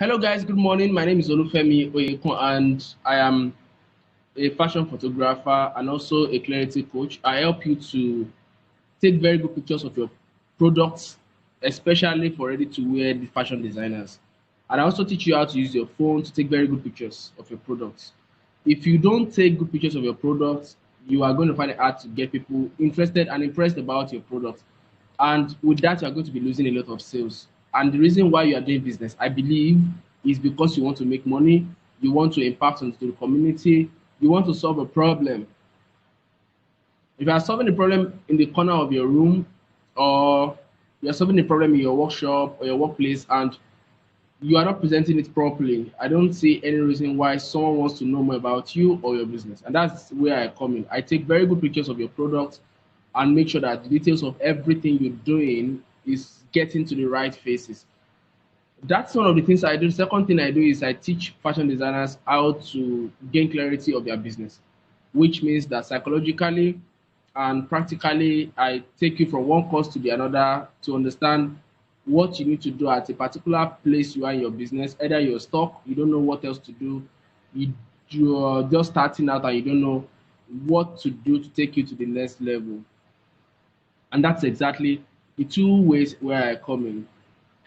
Hello, guys. Good morning. My name is Olufemi Oyekun, and I am a fashion photographer and also a clarity coach. I help you to take very good pictures of your products, especially for ready-to-wear fashion designers. And I also teach you how to use your phone to take very good pictures of your products. If you don't take good pictures of your products, you are going to find it hard to get people interested and impressed about your product. And with that, you are going to be losing a lot of sales. And the reason why you are doing business, I believe, is because you want to make money, you want to impact onto the community, you want to solve a problem. If you are solving a problem in the corner of your room, or you are solving a problem in your workshop or your workplace, and you are not presenting it properly, I don't see any reason why someone wants to know more about you or your business. And that's where I come in. I take very good pictures of your product and make sure that the details of everything you're doing is getting to the right faces. That's one of the things I do. The second thing I do is I teach fashion designers how to gain clarity of their business, which means that psychologically and practically, I take you from one course to the another to understand what you need to do at a particular place you are in your business. Either you're stuck, you don't know what else to do, you're just starting out and you don't know what to do to take you to the next level. And that's exactly the two ways where I come in.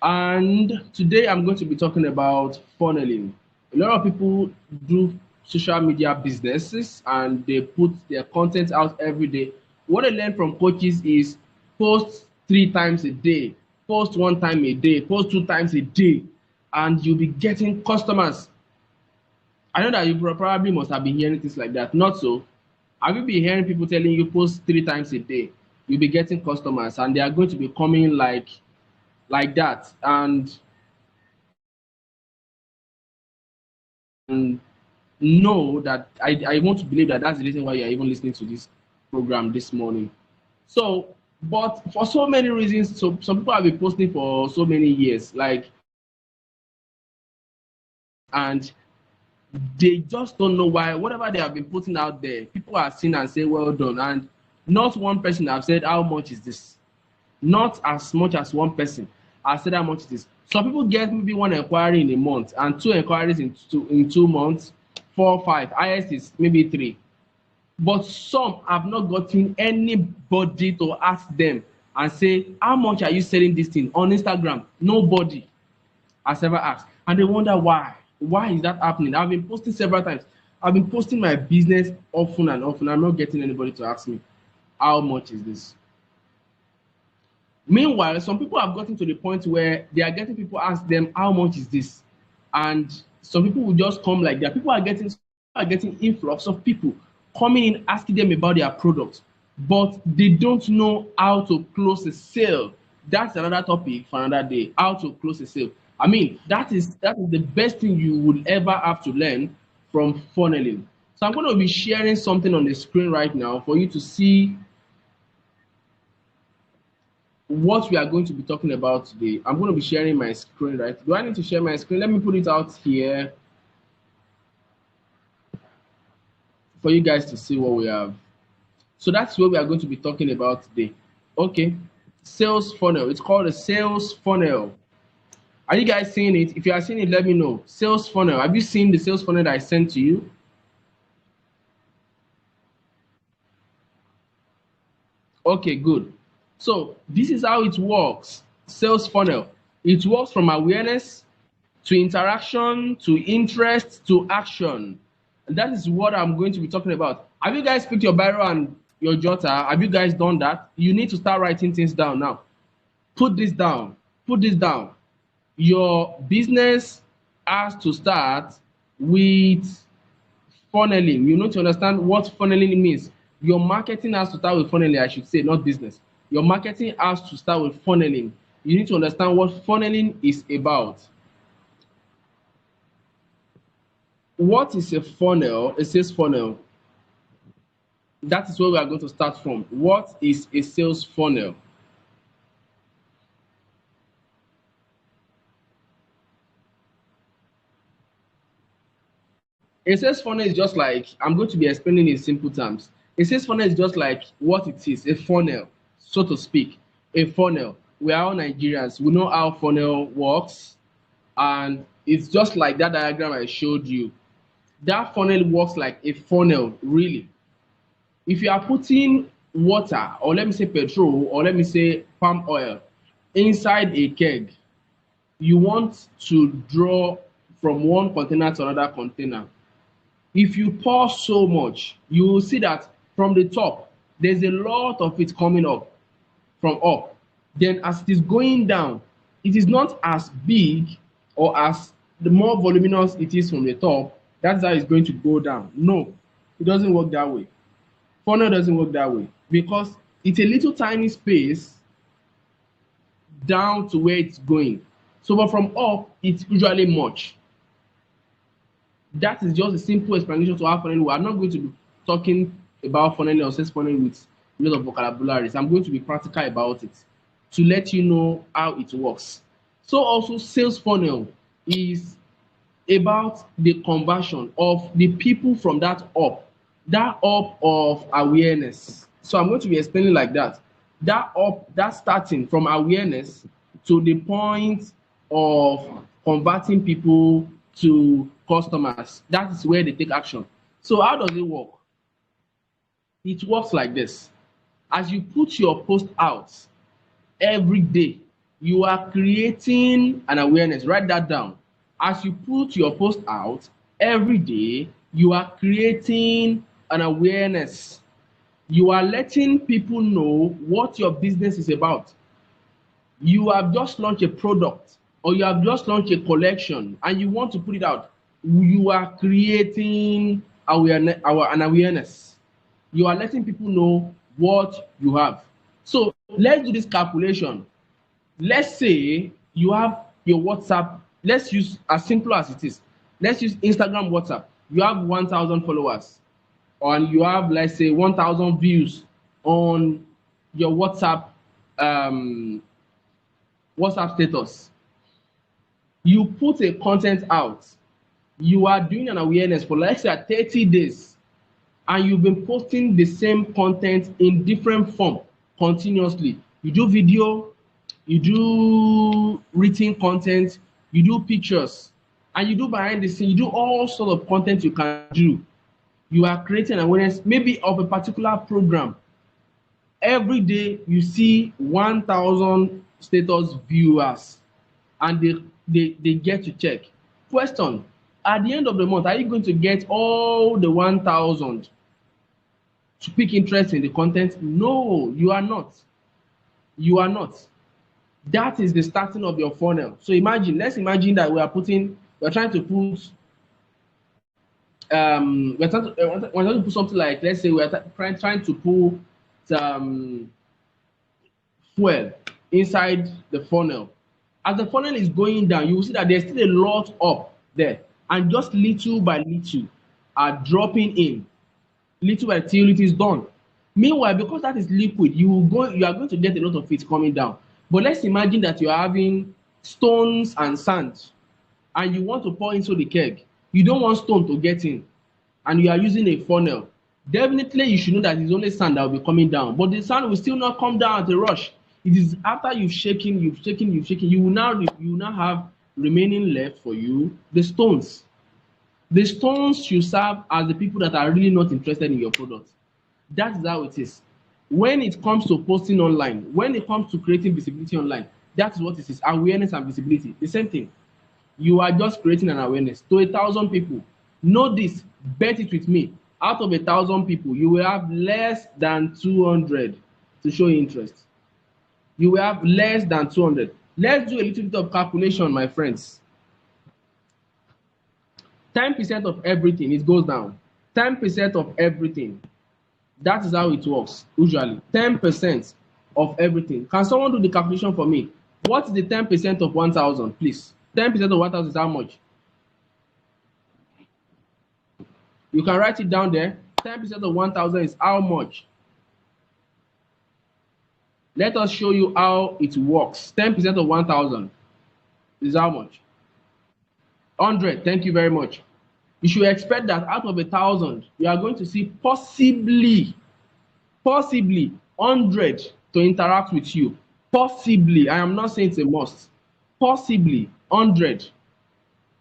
And today I'm going to be talking about funneling. A lot of people do social media businesses and they put their content out every day. What I learned from coaches is post 3 times a day, post 1 time a day, post 2 times a day, and you'll be getting customers. I know that you probably must have been hearing things like that. Not so. Have you been hearing people telling you post 3 times a day? You'll be getting customers and they are going to be coming like that. And know that I want to believe that that's the reason why you're even listening to this program this morning. So, but for so many reasons, so some people have been posting for so many years, and they just don't know why whatever they have been putting out there, people are seeing and say, well done. And not one person have said, how much is this? Not as much as one person has said how much it is. Some people get maybe one inquiry in a month and two inquiries in 2 months, four, five. Highest is maybe three. But some have not gotten anybody to ask them and say, how much are you selling this thing on Instagram? Nobody has ever asked. And they wonder why. Why is that happening? I've been posting several times. I've been posting my business often and often. I'm not getting anybody to ask me, how much is this? Meanwhile, some people have gotten to the point where they are getting people ask them, how much is this? And some people will just come like that. People are getting influx of people coming in asking them about their products, but they don't know how to close a sale. That's another topic for another day. How to close a sale. I mean, that is the best thing you would ever have to learn from funneling. So I'm going to be sharing something on the screen right now for you to see what we are going to be talking about today. I'm going to be sharing my screen, right? Do I need to share my screen? Let me put it out here for you guys to see what we have. So that's what we are going to be talking about today. Okay, sales funnel. It's called a sales funnel. Are you guys seeing it? If you are seeing it, let me know. Sales funnel. Have you seen the sales funnel that I sent to you? Okay, good. So this is how it works. Sales funnel. It works from awareness to interaction to interest to action. And that is what I'm going to be talking about. Have you guys picked your Biro and your jotter? Have you guys done that? You need to start writing things down now. Put this down. Put this down. Your business has to start with funneling. You need to understand what funneling means. Your marketing has to start with funneling, I should say, not business. Your marketing has to start with funneling. You need to understand what funneling is about. What is a funnel? A sales funnel. That is where we are going to start from. What is a sales funnel? A sales funnel is just like, I'm going to be explaining in simple terms. A sales funnel is just like what it is, a funnel, so to speak. A funnel. We are all Nigerians. We know how funnel works. And It's just like that diagram I showed you. That funnel works like a funnel, really. If you are putting water, or let me say petrol, or let me say palm oil, inside a keg, you want to draw from one container to another container. If you pour so much, you will see that from the top, there's a lot of it coming up from up. Then as it is going down, it is not as big, or as the more voluminous it is from the top, that's how it's going to go down. No, it doesn't work that way. Funnel doesn't work that way, because it's a little tiny space down to where it's going. So but from up, it's usually much. That is just a simple explanation to how funneling works. I'm not going to be talking about funneling or sales funneling with a lot of vocabularies. I'm going to be practical about it to let you know how it works. So also sales funnel is about the conversion of the people from that up of awareness. So I'm going to be explaining like that. That up, that starting from awareness to the point of converting people to customers. That is where they take action. So how does it work? It works like this. As you put your post out every day, you are creating an awareness. Write that down. As you put your post out every day, you are creating an awareness. You are letting people know what your business is about. You have just launched a product, or you have just launched a collection, and you want to put it out. You are creating an awareness. You are letting people know what you have. So let's do this calculation. Let's say you have your WhatsApp. Let's use as simple as it is. Let's use Instagram WhatsApp. You have 1,000 followers, and you have, let's say, 1,000 views on your WhatsApp status. You put a content out. You are doing an awareness for, let's say, 30 days, and you've been posting the same content in different form continuously. You do video, you do written content, you do pictures, and you do behind the scene. You do all sort of content you can do. You are creating awareness maybe of a particular program. Every day you see 1,000 status viewers, and they get to check. Question: at the end of the month, are you going to get all the 1,000 to pick interest in the content? No, you are not. You are not. That is the starting of your funnel. So let's imagine that we're trying to put something like, let's say we're trying to put fuel inside the funnel. As the funnel is going down, you will see that there's still a lot up there, and just little by little are dropping in, little by till it is done. Meanwhile, because that is liquid, you are going to get a lot of it coming down. But let's imagine that you are having stones and sand, and you want to pour into the keg. You don't want stone to get in, and you are using a funnel. Definitely you should know that it's only sand that will be coming down, but the sand will still not come down at a rush. It is after you've shaken, you will now have remaining left for you the stones. The stones should serve as the people that are really not interested in your product. That is how it is. When it comes to posting online, when it comes to creating visibility online, that is what it is. Awareness and visibility, the same thing. You are just creating an awareness to 1,000 people. Know this, bet it with me. Out of 1,000 people, you will have less than 200 to show interest. You will have less than 200. Let's do a little bit of calculation, my friends. 10% of everything, it goes down. 10% of everything. That is how it works, usually. 10% of everything. Can someone do the calculation for me? What is the 10% of 1,000, please? 10% of 1,000 is how much? You can write it down there. 10% of 1,000 is how much? Let us show you how it works. 10% of 1,000 is how much? 100. Thank you very much. You should expect that out of 1,000, you are going to see possibly 100 to interact with you. Possibly. I am not saying it's a must. Possibly 100.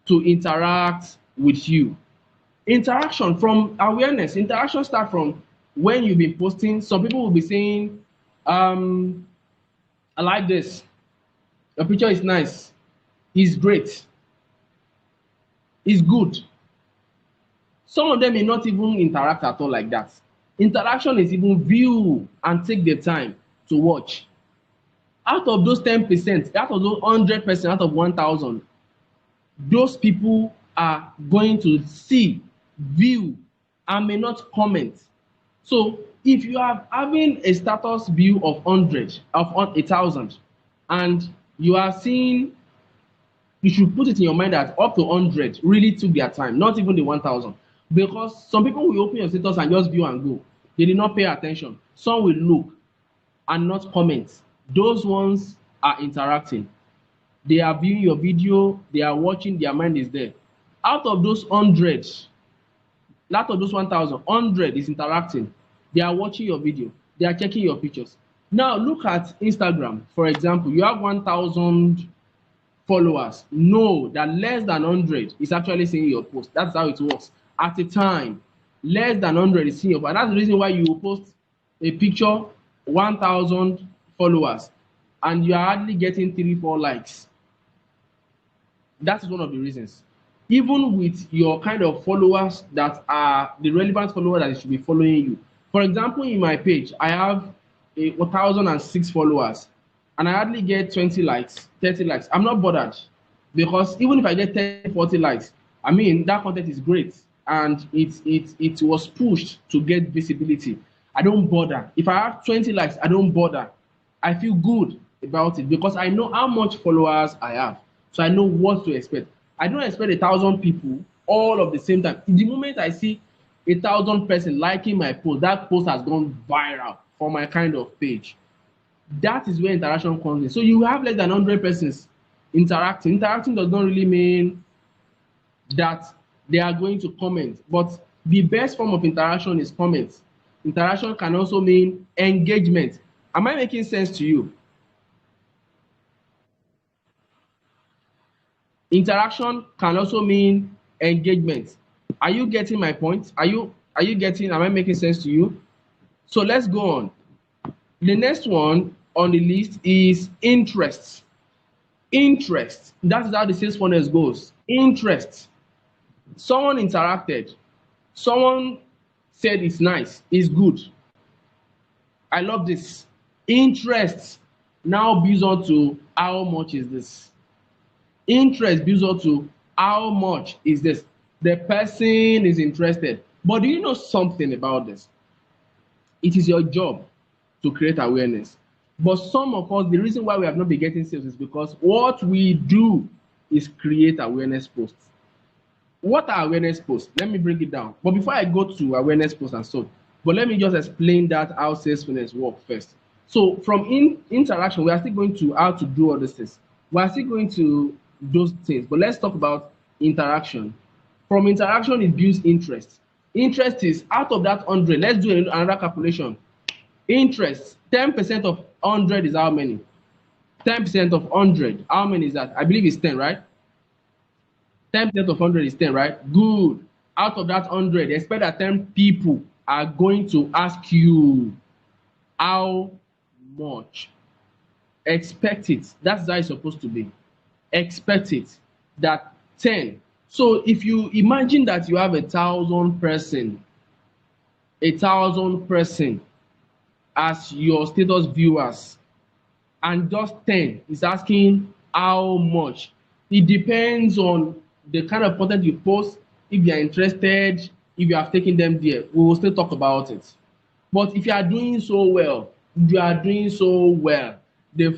to interact with you. Interaction from awareness. Interaction start from when you've been posting. Some people will be saying, I like this. Your picture is nice. It's great. It's good. Some of them may not even interact at all like that. Interaction is even view and take the time to watch. Out of those 10%, out of those 100%, out of 1,000, those people are going to see, view, and may not comment. So if you are having a status view of 100, of 1,000, and you are seeing, you should put it in your mind that up to 100 really took their time, not even the 1,000. Because some people will open your status and just view and go. They did not pay attention. Some will look and not comment. Those ones are interacting. They are viewing your video, they are watching, their mind is there. Out of those 100, out of those 1,000, 100 is interacting. They are watching your video, they are checking your pictures. Now look at Instagram, for example. You have 1,000 followers. Know that less than 100 is actually seeing your post. That's how it works. At a time, less than 100 is seeing your post. That's the reason why you post a picture, 1,000 followers, and you are hardly getting 3-4 likes. That is one of the reasons. Even with your kind of followers that are the relevant followers that should be following you. For example, in my page, I have 1,006 followers, and I hardly get 20 likes, 30 likes. I'm not bothered, because even if I get 10, 40 likes, I mean, that content is great, and it was pushed to get visibility. I don't bother. If I have 20 likes, I don't bother. I feel good about it because I know how much followers I have. So I know what to expect. I don't expect 1,000 people all of the same time. The moment I see 1,000 person liking my post, that post has gone viral for my kind of page. That is where interaction comes in. So you have less than 100 persons interacting. Interacting does not really mean that they are going to comment, but the best form of interaction is comments. Interaction can also mean engagement. Am I making sense to you? Interaction can also mean engagement. Are you getting my point? Are you getting, am I making sense to you? So let's go on. The next one on the list is interest. Interest. That is how the sales funnel goes. Interest. Someone interacted. Someone said it's nice, it's good. I love this. Interest now builds on to how much is this? Interest builds on to how much is this? The person is interested. But do you know something about this? It is your job to create awareness. But some of us, the reason why we have not been getting sales is because what we do is create awareness posts. What are awareness posts? Let me bring it down. But before I go to awareness posts and so on, but let me just explain that how sales funnels work first. So from interaction, we are still going to how to do all these things. We are still going to those things, but let's talk about interaction. From interaction, it builds interest. Interest is out of that 100. Let's do another calculation. Interest, 10% of 100 is how many? 10% of 100, how many is that? I believe it's 10, right? 10% of 100 is 10, right? Good. Out of that 100, expect that 10 people are going to ask you how much. Expect it. That's how it's supposed to be. Expect it. That 10. So if you imagine that you have 1,000 person, 1,000 person as your status viewers, and just 10 is asking how much. It depends on the kind of content you post, if they are interested, if you have taken them there. We will still talk about it. But if you are doing so well, the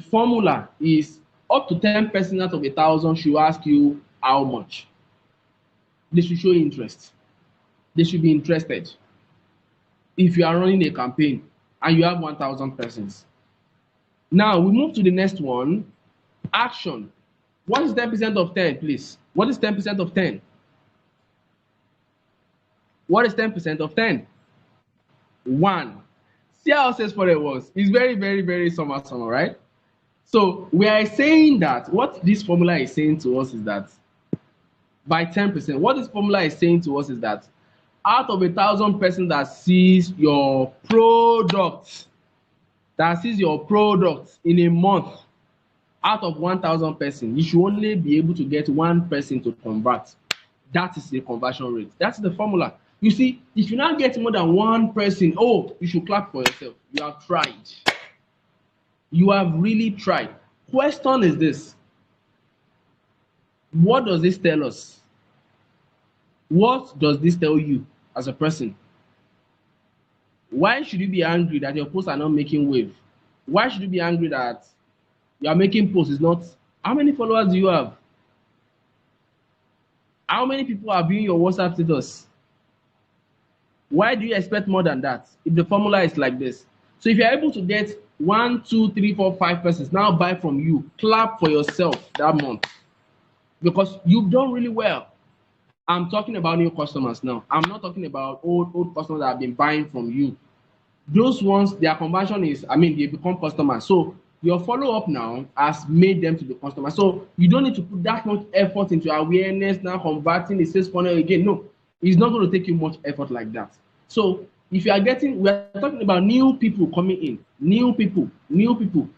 formula is up to 10% out of 1,000 should ask you how much. They should show interest. They should be interested. If you are running a campaign and you have 1,000 persons. Now we move to the next one, action. What is 10% of 10, please? What is 10% of 10? What is 10% of 10? 1. See how sales funnel was. It's very, very, very summer, right? So we are saying that what this formula is saying to us is that by 10%. What this formula is saying to us is that out of 1,000 persons that sees your product, in a month, out of 1,000 persons, you should only be able to get one person to convert. That is the conversion rate. That's the formula. You see, if you now get more than one person, oh, you should clap for yourself. You have tried. You have really tried. Question is this: what does this tell us? What does this tell you as a person? Why should you be angry that your posts are not making wave? Why should you be angry that you are making posts? Is not, how many followers do you have? How many people are viewing your WhatsApp status? Why do you expect more than that if the formula is like this? So if you're able to get 1, 2, 3, 4, 5 persons now buy from you, clap for yourself that month, because you've done really well. I'm talking about new customers now. I'm not talking about old customers that have been buying from you. Those ones, their conversion is, they become customers. So your follow-up now has made them to be customers. So you don't need to put that much effort into awareness, now converting the sales funnel again. No, it's not going to take you much effort like that. So if you are we're talking about new people coming in, new people.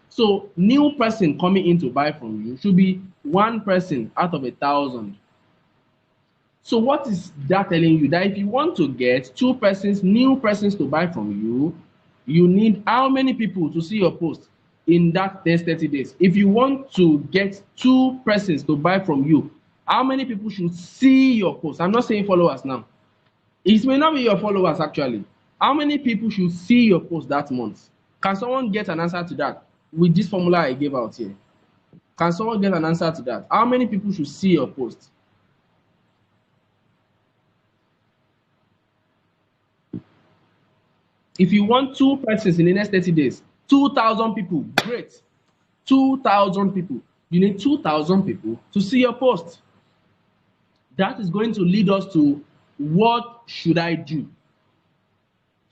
So new person coming in to buy from you should be one person out of 1,000. So what is that telling you? That if you want to get new persons to buy from you, you need how many people to see your post in that next 30 days? If you want to get 2 persons to buy from you, how many people should see your post? I'm not saying followers now. It may not be your followers actually. How many people should see your post that month? Can someone get an answer to that with this formula I gave out here? Can someone get an answer to that? How many people should see your post? If you want 2 persons in the next 30 days, 2,000 people, great. 2,000 people. You need 2,000 people to see your post. That is going to lead us to what should I do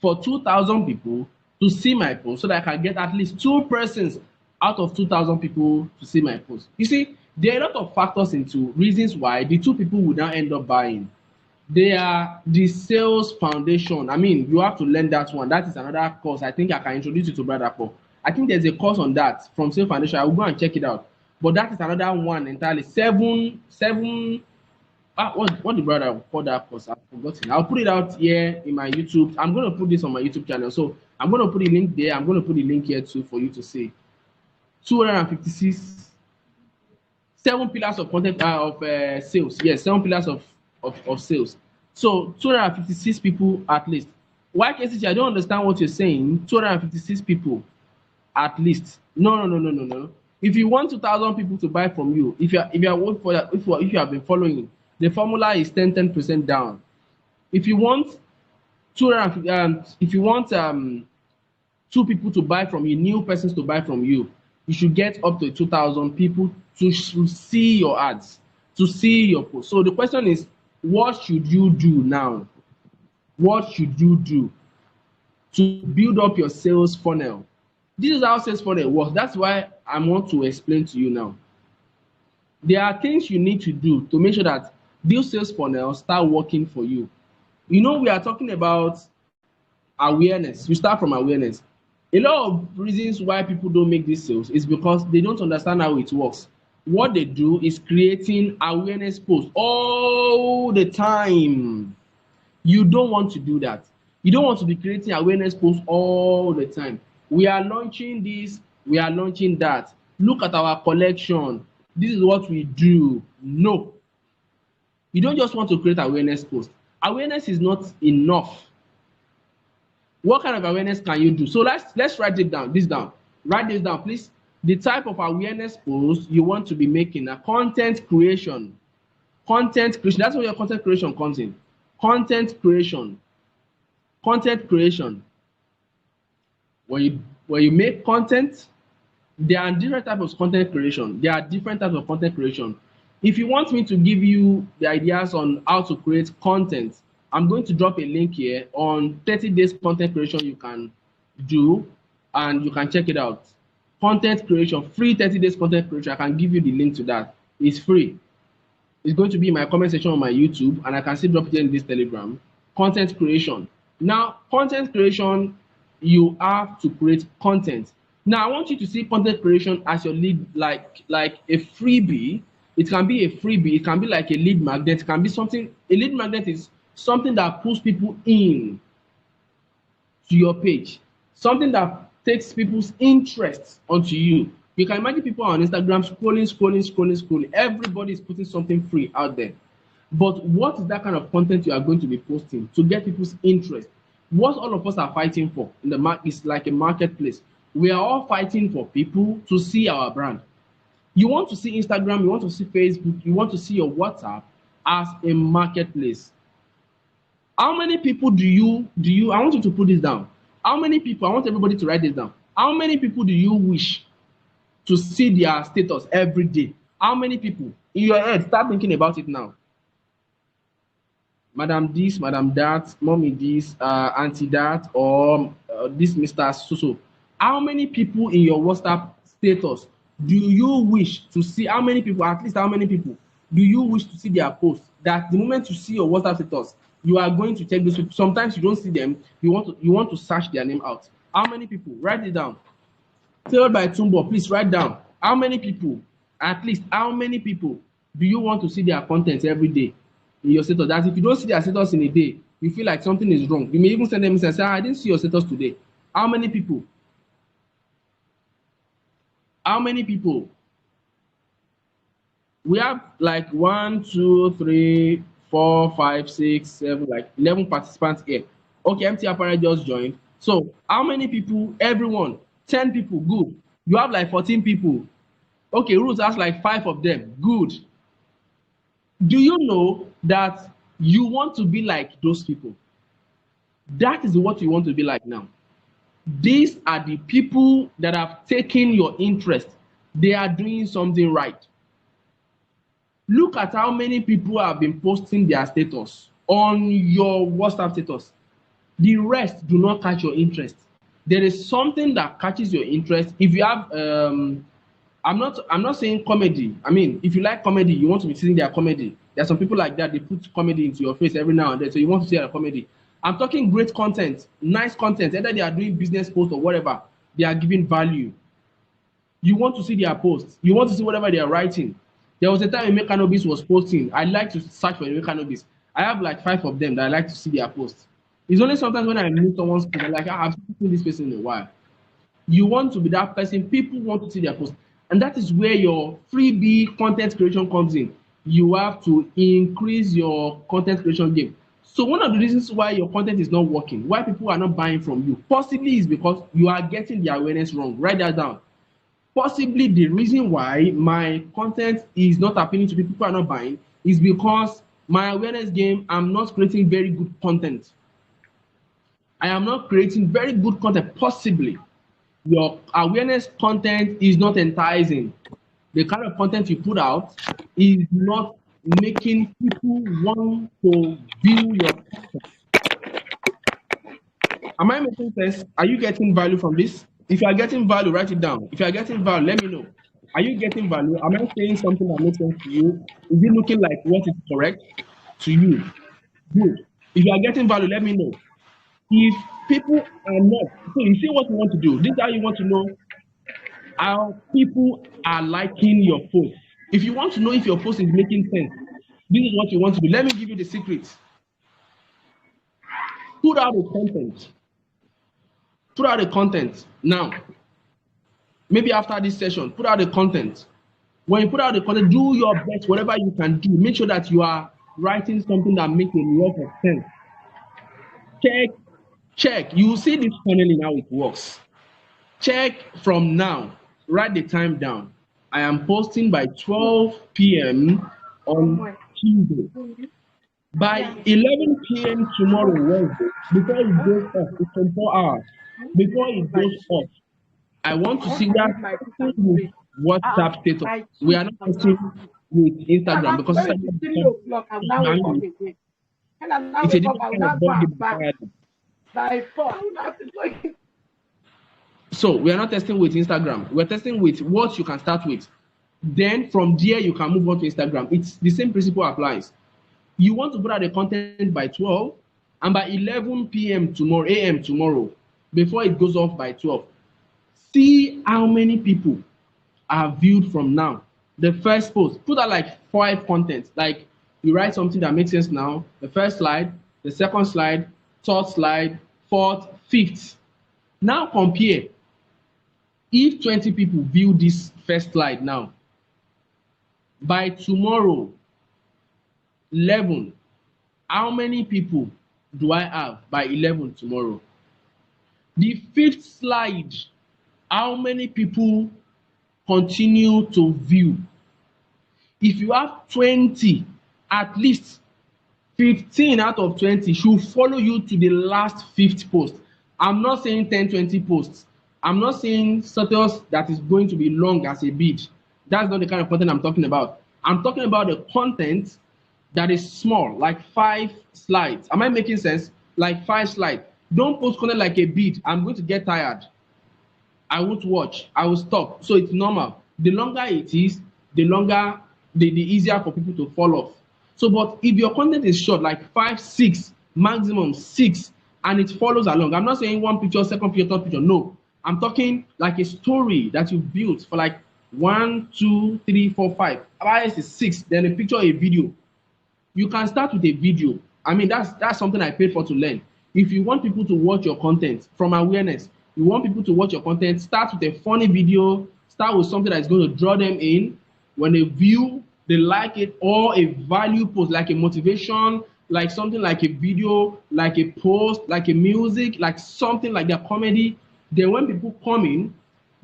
for 2,000 people to see my post so that I can get at least 2 persons out of 2,000 people to see my post. You see, there are a lot of factors into reasons why the 2 people would now end up buying. They are the sales foundation. You have to learn that one. That is another course. I think I can introduce you to Brother Paul. I think there's a course on that from Sales Foundation. I will go and check it out. But that is another one entirely. What the brother call that course? I've forgotten. I'll put it out here in my YouTube. I'm going to put this on my YouTube channel. So I'm going to put the link there. I'm going to put the link here too for you to see. 256, 7 pillars of content sales. Yes, 7 pillars of sales. So 256 people at least. Why KCG? I don't understand what you're saying. 256 people at least. No. If you want 2,000 people to buy from you, if you have been following, the formula is 10% down. If you want 2 people to buy from you, new persons to buy from you, you should get up to 2,000 people to see your ads, to see your post. So the question is, what should you do now? What should you do to build up your sales funnel? This is how sales funnel works. That's why I want to explain to you now. There are things you need to do to make sure that these sales funnels start working for you. We are talking about awareness. We start from awareness. A lot of reasons why people don't make these sales is because they don't understand how it works. What they do is creating awareness posts all the time. You don't want to do that. You don't want to be creating awareness posts all the time. We are launching this, we are launching that. Look at our collection. This is what we do. No. You don't just want to create awareness posts. Awareness is not enough. What kind of awareness can you do? So let's write this down. Write this down, please. The type of awareness post you want to be making, a content creation. That's where your content creation comes in. Content creation. When you make content, there are different types of content creation. If you want me to give you the ideas on how to create content, I'm going to drop a link here on 30 days content creation you can do, and you can check it out. Content creation, free 30 days content creation. I can give you the link to that. It's free. It's going to be in my comment section on my YouTube, and I can still drop it in this Telegram. Content creation. Now, content creation, you have to create content. Now, I want you to see content creation as your lead, like a freebie. It can be a freebie. It can be like a lead magnet. It can be something. A lead magnet is something that pulls people in to your page, something that takes people's interest onto you. You can imagine people on Instagram scrolling. Everybody is putting something free out there. But what is that kind of content you are going to be posting to get people's interest? What all of us are fighting for in the market is like a marketplace. We are all fighting for people to see our brand. You want to see Instagram, you want to see Facebook, you want to see your WhatsApp as a marketplace. How many people do you, I want you to put this down. How many people, I want everybody to write this down. How many people do you wish to see their status every day? How many people? In your head, start thinking about it now. Madam this, Madam that, mommy this, auntie that, or this Mr. So. How many people in your WhatsApp status do you wish to see? How many people, at least how many people, do you wish to see their posts? That the moment you see your WhatsApp status, you are going to check those people. Sometimes you don't see them, you want to search their name out. How many people? Write it down. Tailored by Tumbo, please write down. How many people, at least how many people do you want to see their content every day in your status? That if you don't see their status in a day, you feel like something is wrong. You may even send them and say, I didn't see your status today. How many people? How many people? We have like 1, 2, 3, 4, 5, 6, 7, like 11 participants here. Okay, MT Apparel just joined. So how many people? Everyone. 10 people. Good. You have like 14 people. Okay, Ruth has like 5 of them. Good. Do you know that you want to be like those people? That is what you want to be like now. These are the people that have taken your interest. They are doing something right. Look at how many people have been posting their status on your WhatsApp status. The rest do not catch your interest. There is something that catches your interest. If you have, I'm not saying comedy. I mean, if you like comedy, you want to be seeing their comedy. There are some people like that. They put comedy into your face every now and then, so you want to see their comedy. I'm talking great content, nice content. Either they are doing business posts or whatever, they are giving value. You want to see their posts. You want to see whatever they are writing. There was a time Emeka Nobis was posting. I like to search for Emeka Nobis. I have like 5 of them that I like to see their posts. It's only sometimes when I meet someone's post, I'm like, I've seen this person in a while. You want to be that person. People want to see their posts. And that is where your freebie content creation comes in. You have to increase your content creation game. So one of the reasons why your content is not working, why people are not buying from you, possibly is because you are getting the awareness wrong. Write that down. Possibly the reason why my content is not appealing to people who are not buying is because my awareness game, I'm not creating very good content. I am not creating very good content. Possibly your awareness content is not enticing. The kind of content you put out is not making people want to view your content. Am I making sense? Are you getting value from this? If you are getting value, write it down. If you are getting value, let me know. Are you getting value? Am I saying something that makes sense to you? Is it looking like what is correct to you? Good. If you are getting value, let me know. If people are not, so you see what you want to do. This is how you want to know how people are liking your post. If you want to know if your post is making sense, this is what you want to do. Let me give you the secret. Put out the content. Put out the content now. Maybe after this session, put out the content. When you put out the content, do your best, whatever you can do. Make sure that you are writing something that makes a lot of sense. Check. You will see this funneling how it works. Check from now. Write the time down. I am posting by 12 p.m. on Tuesday. By 11 p.m. tomorrow, Wednesday, before it goes off, it's 24 hours. Before it goes off, I want to see that with WhatsApp status. We are not posting with Instagram because it's a different kind of body. So we are not testing with Instagram. We're testing with what you can start with. Then from there, you can move on to Instagram. It's the same principle applies. You want to put out the content by 12, and by 11 p.m. tomorrow, a.m. tomorrow, before it goes off by 12, see how many people are viewed from now. The first post, put out like 5 contents. Like you write something that makes sense now. The first slide, the second slide, third slide, fourth, fifth. Now compare. If 20 people view this first slide now, by tomorrow, 11, how many people do I have by 11 tomorrow? The fifth slide, how many people continue to view? If you have 20, at least 15 out of 20 should follow you to the last fifth post. I'm not saying 10, 20 posts. I'm not saying status that is going to be long as a bid. That's not the kind of content I'm talking about. I'm talking about the content that is small, like 5 slides. Am I making sense? Like 5 slides. Don't post content like a bid. I'm going to get tired. I won't watch. I will stop. So it's normal. The longer it is, the longer, the easier for people to fall off. So, but if your content is short, like 5, 6, maximum 6, and it follows along, I'm not saying one picture, second picture, third picture. No, I'm talking like a story that you built for like 1, 2, 3, 4, 5. Highest is 6. Then a picture, a video. You can start with a video. I mean, that's something I paid for to learn. If you want people to watch your content from awareness, you want people to watch your content, start with a funny video, start with something that's going to draw them in. When they view, they like it, or a value post, like a motivation, like something like a video, like a post, like a music, like something like their comedy. Then when people come in,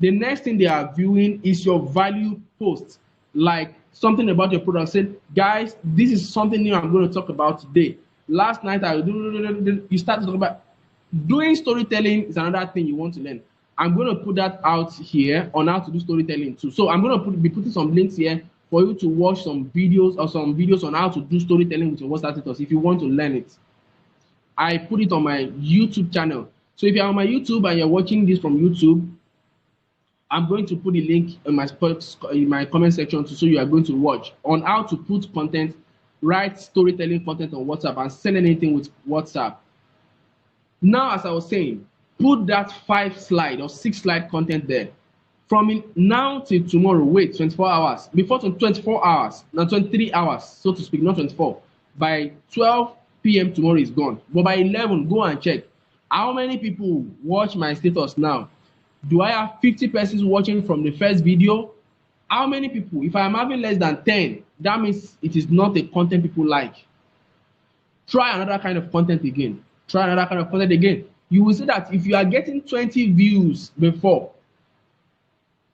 the next thing they are viewing is your value post, like something about your product. Say, guys, this is something new I'm going to talk about today. Last night you start to talk about doing storytelling is another thing you want to learn. I'm going to put that out here on how to do storytelling too. So I'm going to be putting some links here for you to watch some videos on how to do storytelling with your WhatsApp status if you want to learn it. I put it on my YouTube channel. So if you're on my YouTube and you're watching this from YouTube, I'm going to put the link in my comment section so you are going to watch on how to put content, write storytelling content on WhatsApp and send anything with WhatsApp. Now, as I was saying, put that 5 slide or 6 slide content there. From now till tomorrow, wait 24 hours. Before 24 hours, now 23 hours, so to speak, not 24. By 12 p.m. tomorrow is gone. But by 11, go and check. How many people watch my status now? Do I have 50 persons watching from the first video? How many people? If I'm having less than 10, that means it is not the content people like. Try another kind of content again. Try another kind of content again. You will see that if you are getting 20 views before,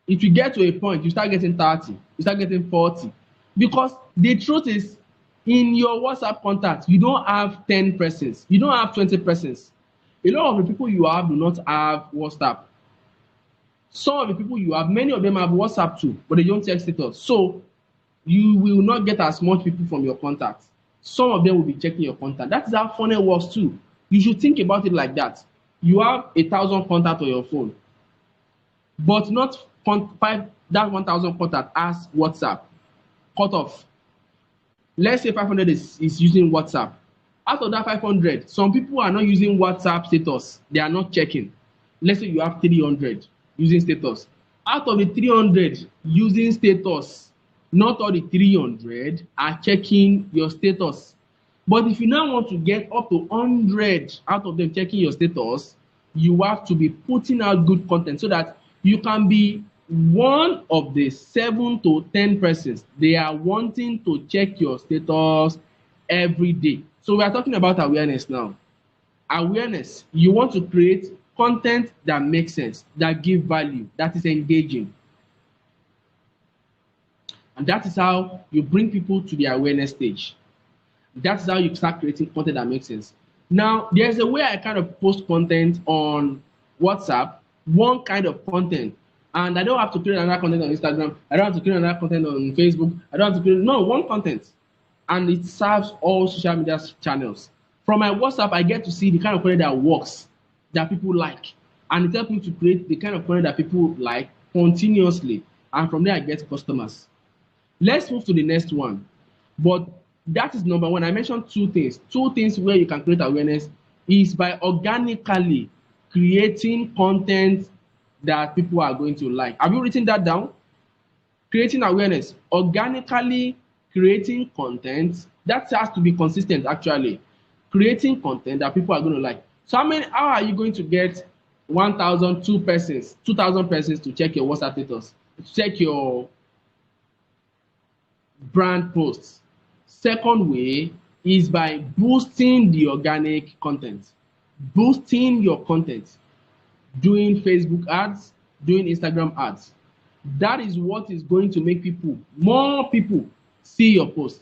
it will get to a point, you start getting 30, you start getting 40. Because the truth is, in your WhatsApp contacts, you don't have 10 persons, you don't have 20 persons. A lot of the people you have do not have WhatsApp. Some of the people you have, many of them have WhatsApp too, but they don't check status. So you will not get as much people from your contacts. Some of them will be checking your contact. That is how funnel works too. You should think about it like that. You have 1,000 contacts on your phone, but not that 1,000 contact as WhatsApp. Cut off. Let's say 500 is using WhatsApp. Out of that 500, some people are not using WhatsApp status. They are not checking. Let's say you have 300 using status. Out of the 300 using status, not all the 300 are checking your status. But if you now want to get up to 100 out of them checking your status, you have to be putting out good content so that you can be one of the 7 to 10 persons they are wanting to check your status every day. So we are talking about awareness now. Awareness, you want to create content that makes sense, that gives value, that is engaging. And that is how you bring people to the awareness stage. That's how you start creating content that makes sense. Now, there's a way I kind of post content on WhatsApp, one kind of content. And I don't have to create another content on Instagram. I don't have to create another content on Facebook. I don't have to create, no, one content. And it serves all social media channels. From my WhatsApp, I get to see the kind of content that works, that people like. And it helps me to create the kind of content that people like continuously. And from there, I get customers. Let's move to the next one. But that is number one. I mentioned two things. Two things where you can create awareness is by organically creating content that people are going to like. Have you written that down? Creating awareness, organically creating content that has to be consistent actually. Creating content that people are going to like. So how are you going to get 1,000, 2,000 persons to check your WhatsApp status, to check your brand posts? Second way is by boosting the organic content. Boosting your content, doing Facebook ads, doing Instagram ads. That is what is going to make more people see your post.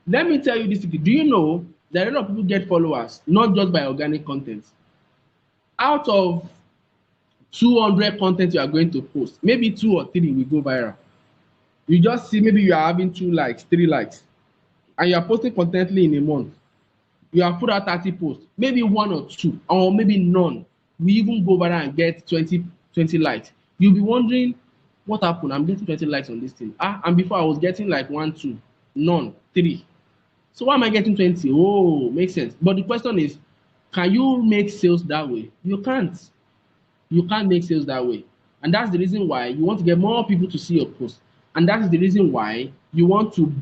Let me tell you this, do you know that a lot of people get followers not just by organic content? Out of 200 content you are going to post, maybe 2 or 3 will go viral. You just see maybe you are having 2 likes, 3 likes, and you are posting contently in a month. You have put out 30 posts, maybe 1 or 2, or maybe none will even go viral and get 20 likes. You'll be wondering, what happened? I'm getting 20 likes on this thing. And before I was getting like 1, 2, none, 3. So why am I getting 20? Oh, makes sense. But the question is, can you make sales that way? You can't. You can't make sales that way. And that's the reason why you want to get more people to see your post. And that is the reason why you want to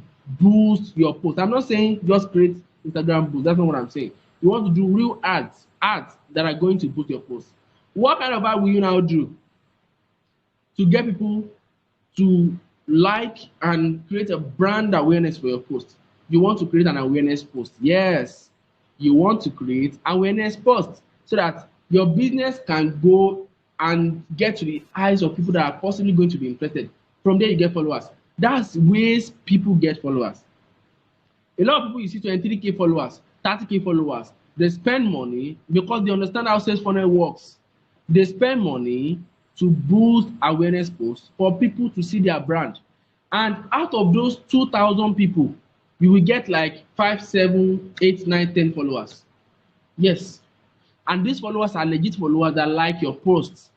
boost your post. I'm not saying just create Instagram boost. That's not what I'm saying. You want to do real ads that are going to boost your post. What kind of ad will you now do to get people to like and create a brand awareness for your post? You want to create an awareness post. Yes, you want to create awareness post so that your business can go and get to the eyes of people that are possibly going to be interested. From there, you get followers. That's ways people get followers. A lot of people you see 23K followers, 30K followers, they spend money because they understand how sales funnel works. They spend money to boost awareness posts for people to see their brand. And out of those 2,000 people, you will get like 5, 7, 8, 9, 10 followers. Yes. And these followers are legit followers that like your posts.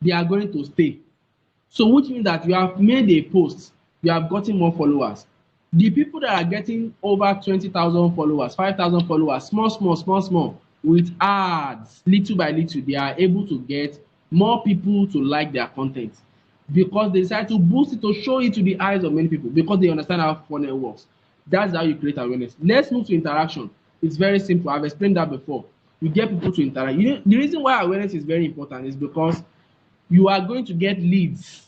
They are going to stay. So which means that you have made a post, you have gotten more followers. The people that are getting over 20,000 followers, 5,000 followers, small, with ads, little by little, they are able to get more people to like their content because they decide to boost it, to show it to the eyes of many people because they understand how funnel works. That's how you create awareness. Let's move to interaction. It's very simple. I've explained that before. You get people to interact. You know, the reason why awareness is very important is because you are going to get leads.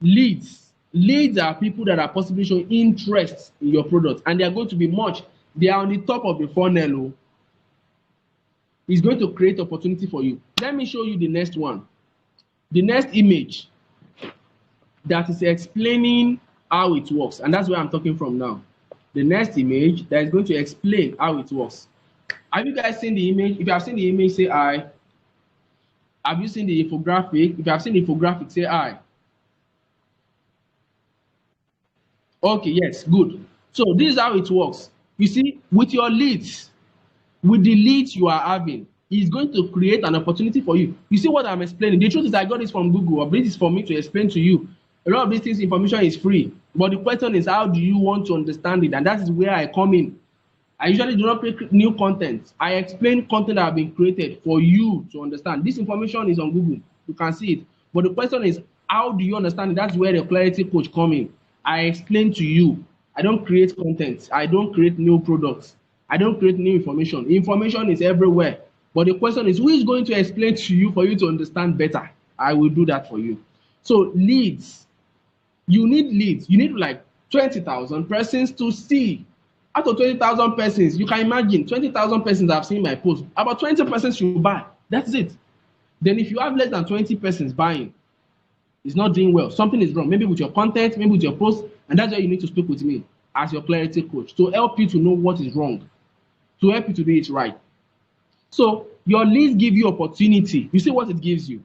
Leads are people that are possibly showing interest in your product, and they are going to be much. They are on the top of the funnel. It's going to create opportunity for you. Let me show you the next one. The next image that is explaining how it works, and that's where I'm talking from now. The next image that is going to explain how it works. Have you guys seen the image? If you have seen the image, say I. Have you seen the infographic? If you have seen the infographic, say I. Okay, yes, good. So this is how it works. You see, with your leads, with the leads you are having, it's going to create an opportunity for you. You see what I'm explaining? The truth is I got this from Google, but this is for me to explain to you. A lot of these things, information is free. But the question is, how do you want to understand it? And that is where I come in. I usually do not create new content. I explain content that have been created for you to understand. This information is on Google. You can see it. But the question is, how do you understand it? That's where the clarity coach come in. I explain to you. I don't create content. I don't create new products. I don't create new information. Information is everywhere. But the question is, who is going to explain to you for you to understand better? I will do that for you. So leads. You need leads. You need like 20,000 persons to see. Out of 20,000 persons, you can imagine 20,000 persons have seen my post. About 20 persons should buy. That's it. Then if you have less than 20 persons buying, it's not doing well. Something is wrong. Maybe with your content, maybe with your post, and that's why you need to speak with me as your clarity coach to help you to know what is wrong, to help you to do it right. So your leads give you opportunity. You see what it gives you?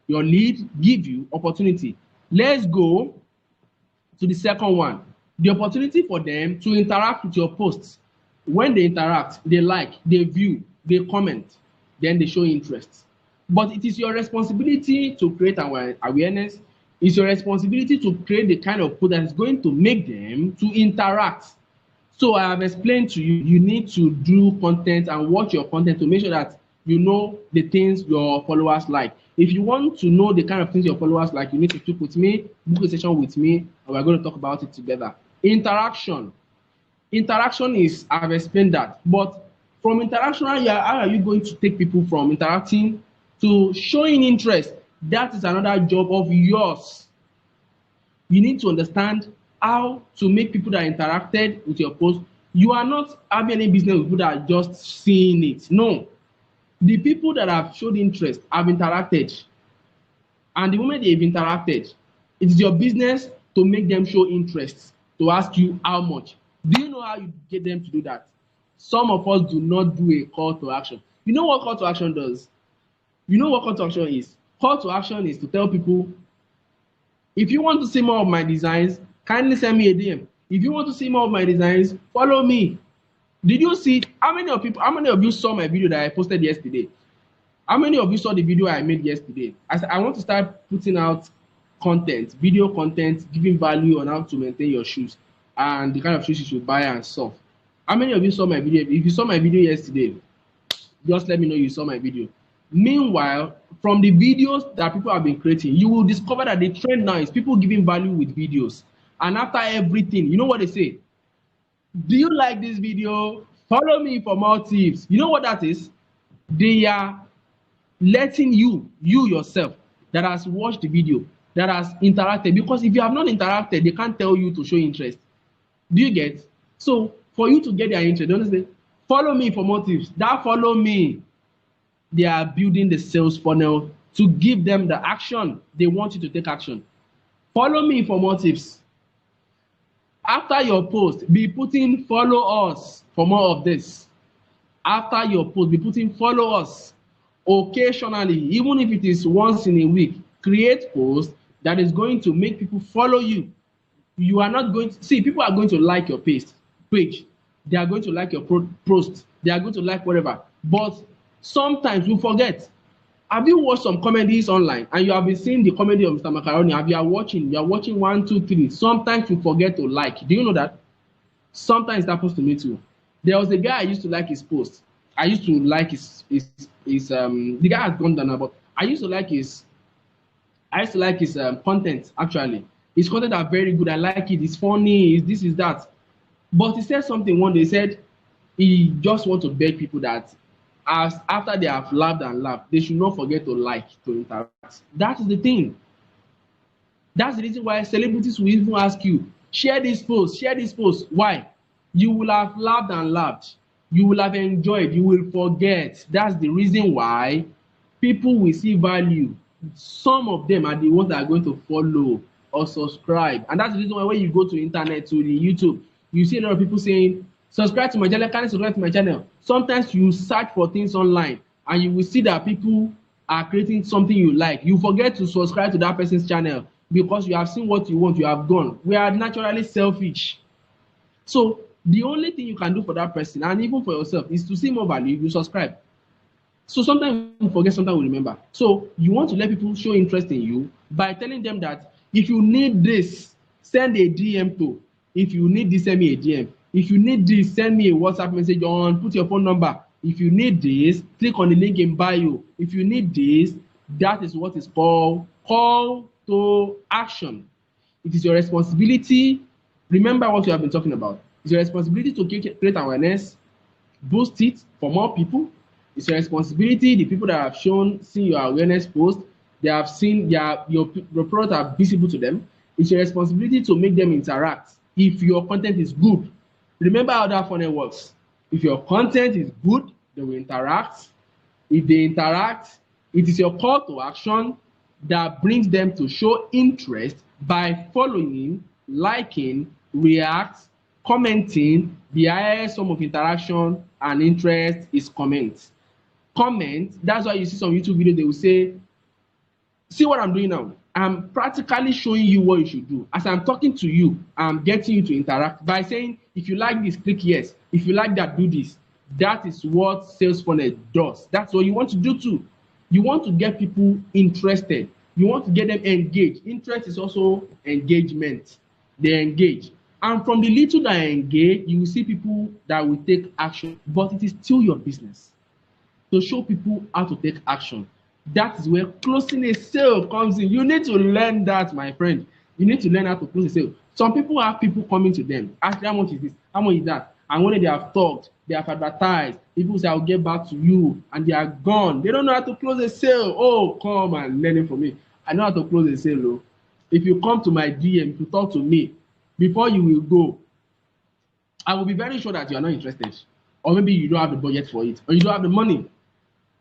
Your lead give you opportunity. Let's go to the second one. The opportunity for them to interact with your posts. When they interact, they like, they view, they comment, then they show interest. But it is your responsibility to create awareness. It's your responsibility to create the kind of post that is going to make them to interact. So I have explained to you, you need to do content and watch your content to make sure that you know the things your followers like. If you want to know the kind of things your followers like, you need to speak with me, book a session with me, and we're going to talk about it together. Interaction. Interaction is, I've explained that, but from interaction, how are you going to take people from interacting to showing interest? That is another job of yours. You need to understand how to make people that interacted with your post. You are not having any business with people that are just seeing it. No. The people that have showed interest have interacted. And the moment they've interacted, it is your business to make them show interest, to ask you how much. Do you know how you get them to do that? Some of us do not do a call to action. You know what call to action does? You know what call to action is? Call to action is to tell people, if you want to see more of my designs, kindly send me a DM. If you want to see more of my designs, follow me. Did you see how many of you saw my video that I posted yesterday? How many of you saw the video I made yesterday? I said I want to start putting out content, video content, giving value on how to maintain your shoes and the kind of shoes you should buy and stuff. How many of you saw my video? If you saw my video yesterday, just let me know you saw my video. Meanwhile, from the videos that people have been creating, you will discover that the trend now is people giving value with videos. And after everything, you know what they say? Do you like this video? Follow me for more tips. You know what that is? They are letting you yourself that has watched the video, that has interacted. Because if you have not interacted, they can't tell you to show interest. Do you get? So for you to get their interest, they understand? Follow me for more tips. That follow me, they are building the sales funnel to give them the action. They want you to take action. Follow me for more tips. After your post, be putting follow us for more of this. After your post, be putting follow us. Occasionally, even if it is once in a week, create posts that is going to make people follow you. You are not going to see, people are going to like your page. They are going to like your post. They are going to like whatever. But sometimes you forget. Have you watched some comedies online and you have been seeing the comedy of Mr. Macaroni? You are watching 1, 2, 3. Sometimes you forget to like. Do you know that? Sometimes that happens to me too. There was a guy I used to like his post. I used to like his the guy has gone down now, but I used to like his content actually. His content are very good. I like it. It's funny. It's this, is that. But he said something one day. He said he just want to beg people that after they have laughed and laughed, they should not forget to like, to interact. That is the thing. That's the reason why celebrities will even ask you, share this post, share this post. Why? You will have laughed and laughed. You will have enjoyed. You will forget. That's the reason why people will see value. Some of them are the ones that are going to follow or subscribe. And that's the reason why when you go to internet, to the YouTube, you see a lot of people saying, subscribe to my channel, can you subscribe to my channel? Sometimes you search for things online and you will see that people are creating something you like. You forget to subscribe to that person's channel because you have seen what you want, you have gone. We are naturally selfish. So the only thing you can do for that person and even for yourself is to see more value, you subscribe. So sometimes you forget, sometimes you remember. So you want to let people show interest in you by telling them that if you need this, send a DM to. If you need this, send me a DM. If you need this, send me a WhatsApp message on, put your phone number. If you need this, click on the link in bio. If you need this, that is what is called call to action. It is your responsibility. Remember what you have been talking about. It's your responsibility to create awareness, boost it for more people. It's your responsibility. The people that have seen your awareness post, they have seen your product are visible to them. It's your responsibility to make them interact. If your content is good, remember how that funnel works. If your content is good, they will interact. If they interact, it is your call to action that brings them to show interest by following, liking, react, commenting. The highest form of interaction and interest is comment. Comment, that's why you see some YouTube videos, they will say, see what I'm doing now. I'm practically showing you what you should do. As I'm talking to you, I'm getting you to interact by saying, if you like this, click yes. If you like that, do this. That is what sales funnel does. That's what you want to do too. You want to get people interested. You want to get them engaged. Interest is also engagement. They engage. And from the little that engage, you will see people that will take action, but it is still your business to show people how to take action. That is where closing a sale comes in. You need to learn that, my friend. You need to learn how to close a sale. Some people have people coming to them, asking how much is this, how much is that, and when they have talked, they have advertised, people say, I'll get back to you, and they are gone. They don't know how to close a sale. Oh, come and learn it from me. I know how to close a sale. Oh. If you come to my DM, if you talk to me, before you will go, I will be very sure that you are not interested, or maybe you don't have the budget for it, or you don't have the money.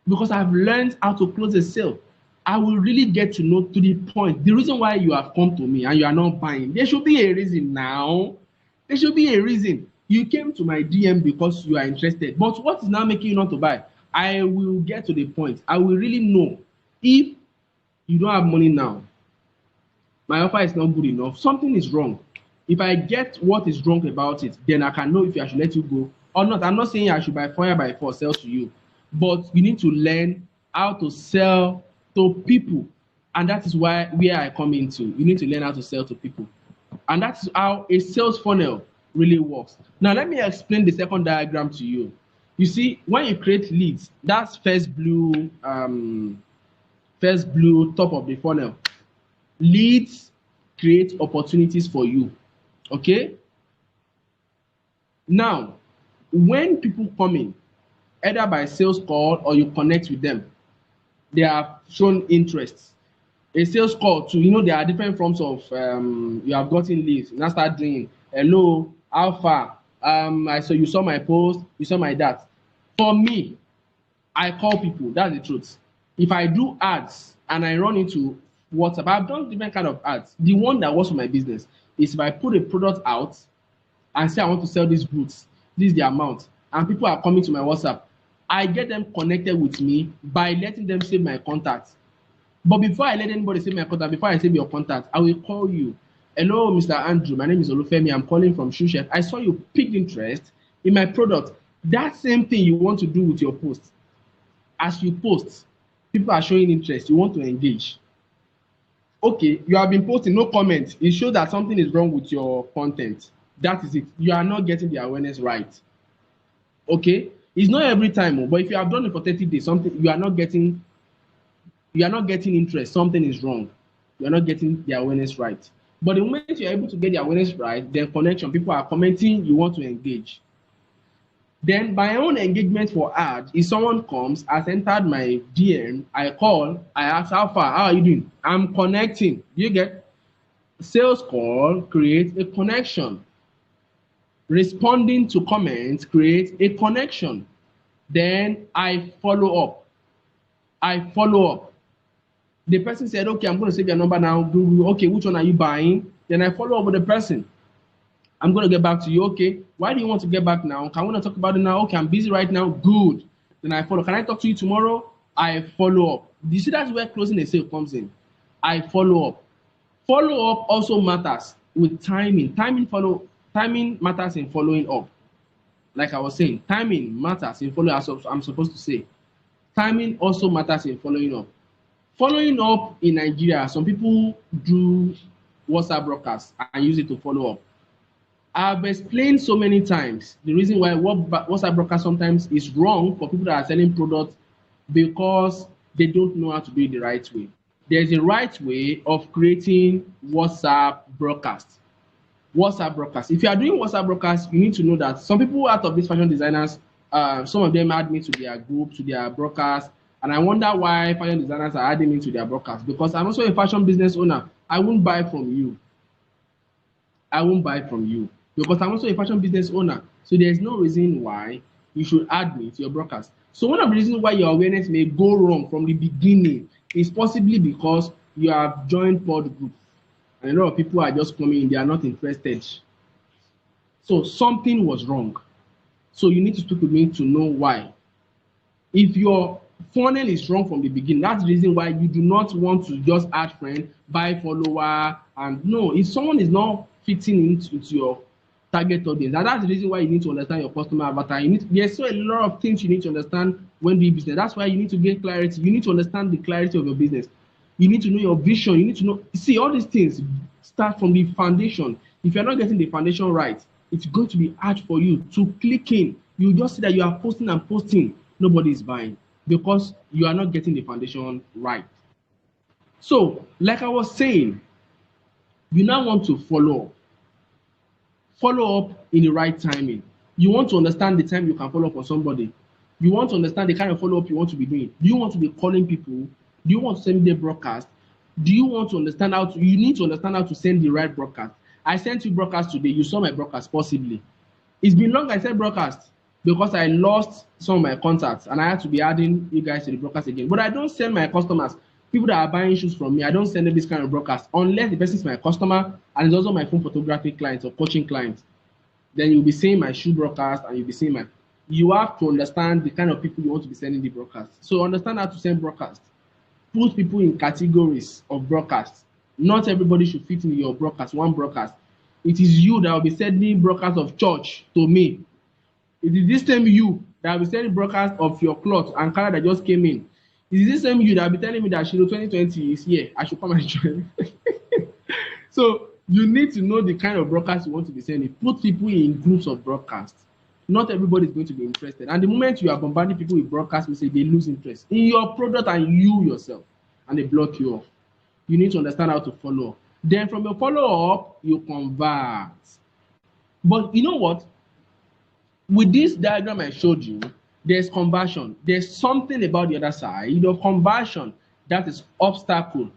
Because I've learned how to close a sale. I will really get to know to the point. The reason why you have come to me and you are not buying, there should be a reason now. There should be a reason. You came to my DM because you are interested. But what is now making you not to buy? I will get to the point. I will really know if you don't have money now, my offer is not good enough, something is wrong. If I get what is wrong about it, then I can know if I should let you go or not. I'm not saying I should by fire by force sell to you, but you need to learn how to sell to people. And that is where I come into. You need to learn how to sell to people. And that's how a sales funnel really works. Now, let me explain the second diagram to you. You see, when you create leads, that's first blue top of the funnel. Leads create opportunities for you. Okay? Now, when people come in, either by sales call or you connect with them, they have shown interest. A sales call too, there are different forms of you have gotten leads. Now start doing, hello, how far? I saw you saw my post, you saw my that. For me, I call people. That's the truth. If I do ads and I run into WhatsApp, I've done different kind of ads. The one that works for my business is if I put a product out and say I want to sell these boots, this is the amount, and people are coming to my WhatsApp, I get them connected with me by letting them save my contact. But before I let anybody save my contact, before I save your contact, I will call you. Hello, Mr. Andrew. My name is Olufemi. I'm calling from Shoe Chef. I saw you picked interest in my product. That same thing you want to do with your post. As you post, people are showing interest. You want to engage. Okay, you have been posting, no comment. It shows that something is wrong with your content. That is it. You are not getting the awareness right. Okay? It's not every time, but if you have done it for 30 days, something you are not getting interest, something is wrong. You are not getting the awareness right. But the moment you're able to get the awareness right, then connection, people are commenting, you want to engage. Then my own engagement for ad is someone comes, has entered my DM, I call, I ask how far, how are you doing? I'm connecting. Do you get? Sales call creates a connection. Responding to comments creates a connection. Then I follow up. The person said, okay, I'm going to save your number now. Okay, which one are you buying? Then I follow up with the person. I'm going to get back to you. Okay, why do you want to get back now? Can we not talk about it now? Okay, I'm busy right now. Good. Then I follow. Can I talk to you tomorrow? I follow up. You see, that's where closing a sale comes in. I follow up. Follow up also matters with timing. Timing matters in following up. Like I was saying, timing matters in following up. I'm supposed to say. Timing also matters in following up. Following up in Nigeria, some people do WhatsApp broadcasts and use it to follow up. I've explained so many times the reason why WhatsApp broadcast sometimes is wrong for people that are selling products, because they don't know how to do it the right way. There's a right way of creating WhatsApp broadcasts. If you are doing WhatsApp broadcasts, you need to know that some people out of these fashion designers, some of them add me to their group, to their broadcast, and I wonder why fashion designers are adding me to their broadcast, because I'm also a fashion business owner. I won't buy from you because I'm also a fashion business owner. So there's no reason why you should add me to your broadcast. So one of the reasons why your awareness may go wrong from the beginning is possibly because you have joined pod group and a lot of people are just coming in, they are not interested. So something was wrong. So you need to speak with me to know why. If your funnel is wrong from the beginning, that's the reason why you do not want to just add friend, buy follower, and no, if someone is not fitting into your target audience, and that's the reason why you need to understand your customer avatar. There's so a lot of things you need to understand when doing business. That's why you need to gain clarity. You need to understand the clarity of your business. You need to know your vision. You need to know. See, all these things start from the foundation. If you're not getting the foundation right, it's going to be hard for you to click in. You just see that you are posting and posting. Nobody is buying because you are not getting the foundation right. So, like I was saying, you now want to follow up. Follow up in the right timing. You want to understand the time you can follow up on somebody. You want to understand the kind of follow up you want to be doing. Do you want to be calling people? Do you want to send the broadcast? Do you want to understand how to? You need to understand how to send the right broadcast. I sent you broadcast today. You saw my broadcast possibly. It's been long I said broadcast because I lost some of my contacts and I had to be adding you guys to the broadcast again. But I don't send my customers, people that are buying shoes from me, I don't send them this kind of broadcast unless the person is my customer and is also my phone photography client or coaching client. Then you'll be seeing my shoe broadcast and you'll be seeing my. You have to understand the kind of people you want to be sending the broadcast. So understand how to send broadcast. Put people in categories of broadcasts. Not everybody should fit in your broadcast, one broadcast. It is you that will be sending broadcast of church to me. It is this same you that will be sending broadcast of your cloth and color that just came in. It is this same you that will be telling me that Shiro 2020 is here. I should come and join. So you need to know the kind of broadcast you want to be sending. Put people in groups of broadcasts. Not everybody is going to be interested. And the moment you are bombarding people with broadcast message, they lose interest in your product and you yourself, and they block you off. You need to understand how to follow up. Then from your follow-up, you convert. But you know what? With this diagram I showed you, there's conversion. There's something about the other side of conversion that is obstacle.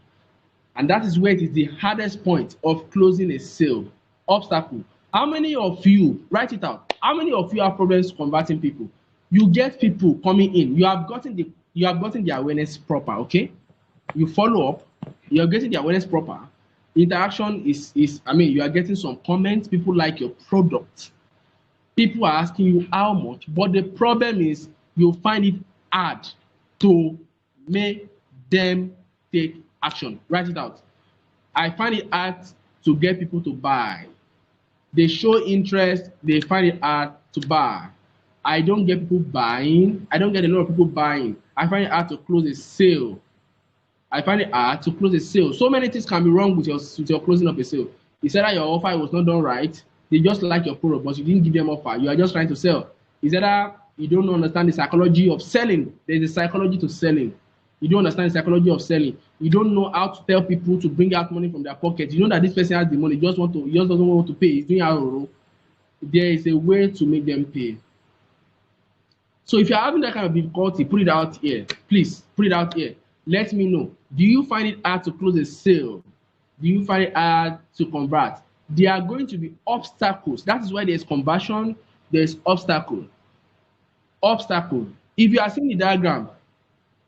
And that is where it is the hardest point of closing a sale. Obstacle. How many of you, write it out, how many of you have problems converting people? You get people coming in. You have gotten the awareness proper, okay? You follow up, you're getting the awareness proper. Interaction is you are getting some comments, people like your product. People are asking you how much, but the problem is you find it hard to make them take action. Write it out. I find it hard to get people to buy. They show interest, they find it hard to buy. I don't get people buying. I don't get a lot of people buying. I find it hard to close a sale. I find it hard to close a sale. So many things can be wrong with your closing of a sale. You said that your offer was not done right. They just like your product, but you didn't give them offer. You are just trying to sell. You said that you don't understand the psychology of selling. There's a psychology to selling. You don't understand the psychology of selling. You don't know how to tell people to bring out money from their pocket. You know that this person has the money, he just doesn't want to pay. He's doing out. There is a way to make them pay. So if you're having that kind of difficulty, put it out here. Please put it out here. Let me know. Do you find it hard to close a sale? Do you find it hard to convert? There are going to be obstacles. That is why there's conversion, there's obstacle. Obstacle. If you are seeing the diagram,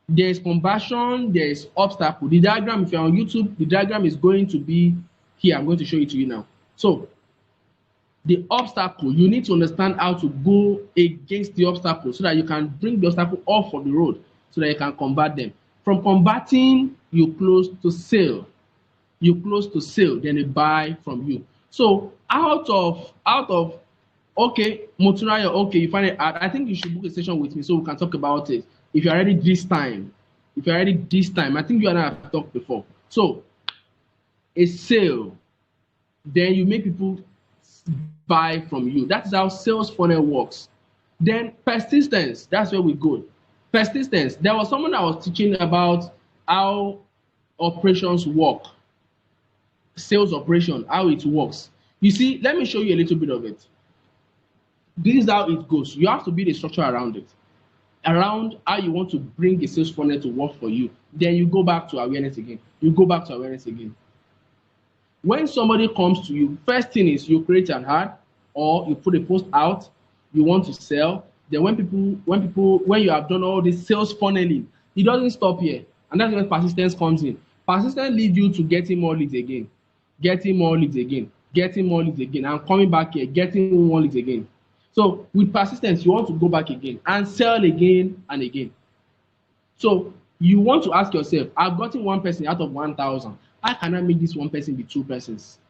there's conversion, there's obstacle. The diagram, if you're on YouTube, the diagram is going to be here. I'm going to show it to you now. So the obstacle, you need to understand how to go against the obstacle so that you can bring the obstacle off of the road so that you can convert them. From converting, you close to sale. You close to sale, then they buy from you. So out of okay, Motunrayo, okay, you find it hard. I think you should book a session with me so we can talk about it. If you're ready this time, I think you and I have talked before. So a sale, then you make people buy from you. That's how sales funnel works. Then persistence, that's where we go. Persistence. There was someone that was teaching about how operations work. Sales operation, how it works. You see, let me show you a little bit of it. This is how it goes. You have to build a structure around it. Around how you want to bring a sales funnel to work for you. Then you go back to awareness again. When somebody comes to you, first thing is you create an ad or you put a post out, you want to sell. Then when you have done all this sales funneling, it doesn't stop here. And that's when persistence comes in. Persistence leads you to getting more leads again, and coming back here, getting more leads again. So with persistence, you want to go back again and sell again and again. So you want to ask yourself, I've gotten one person out of 1,000. How can I make this one person be two persons?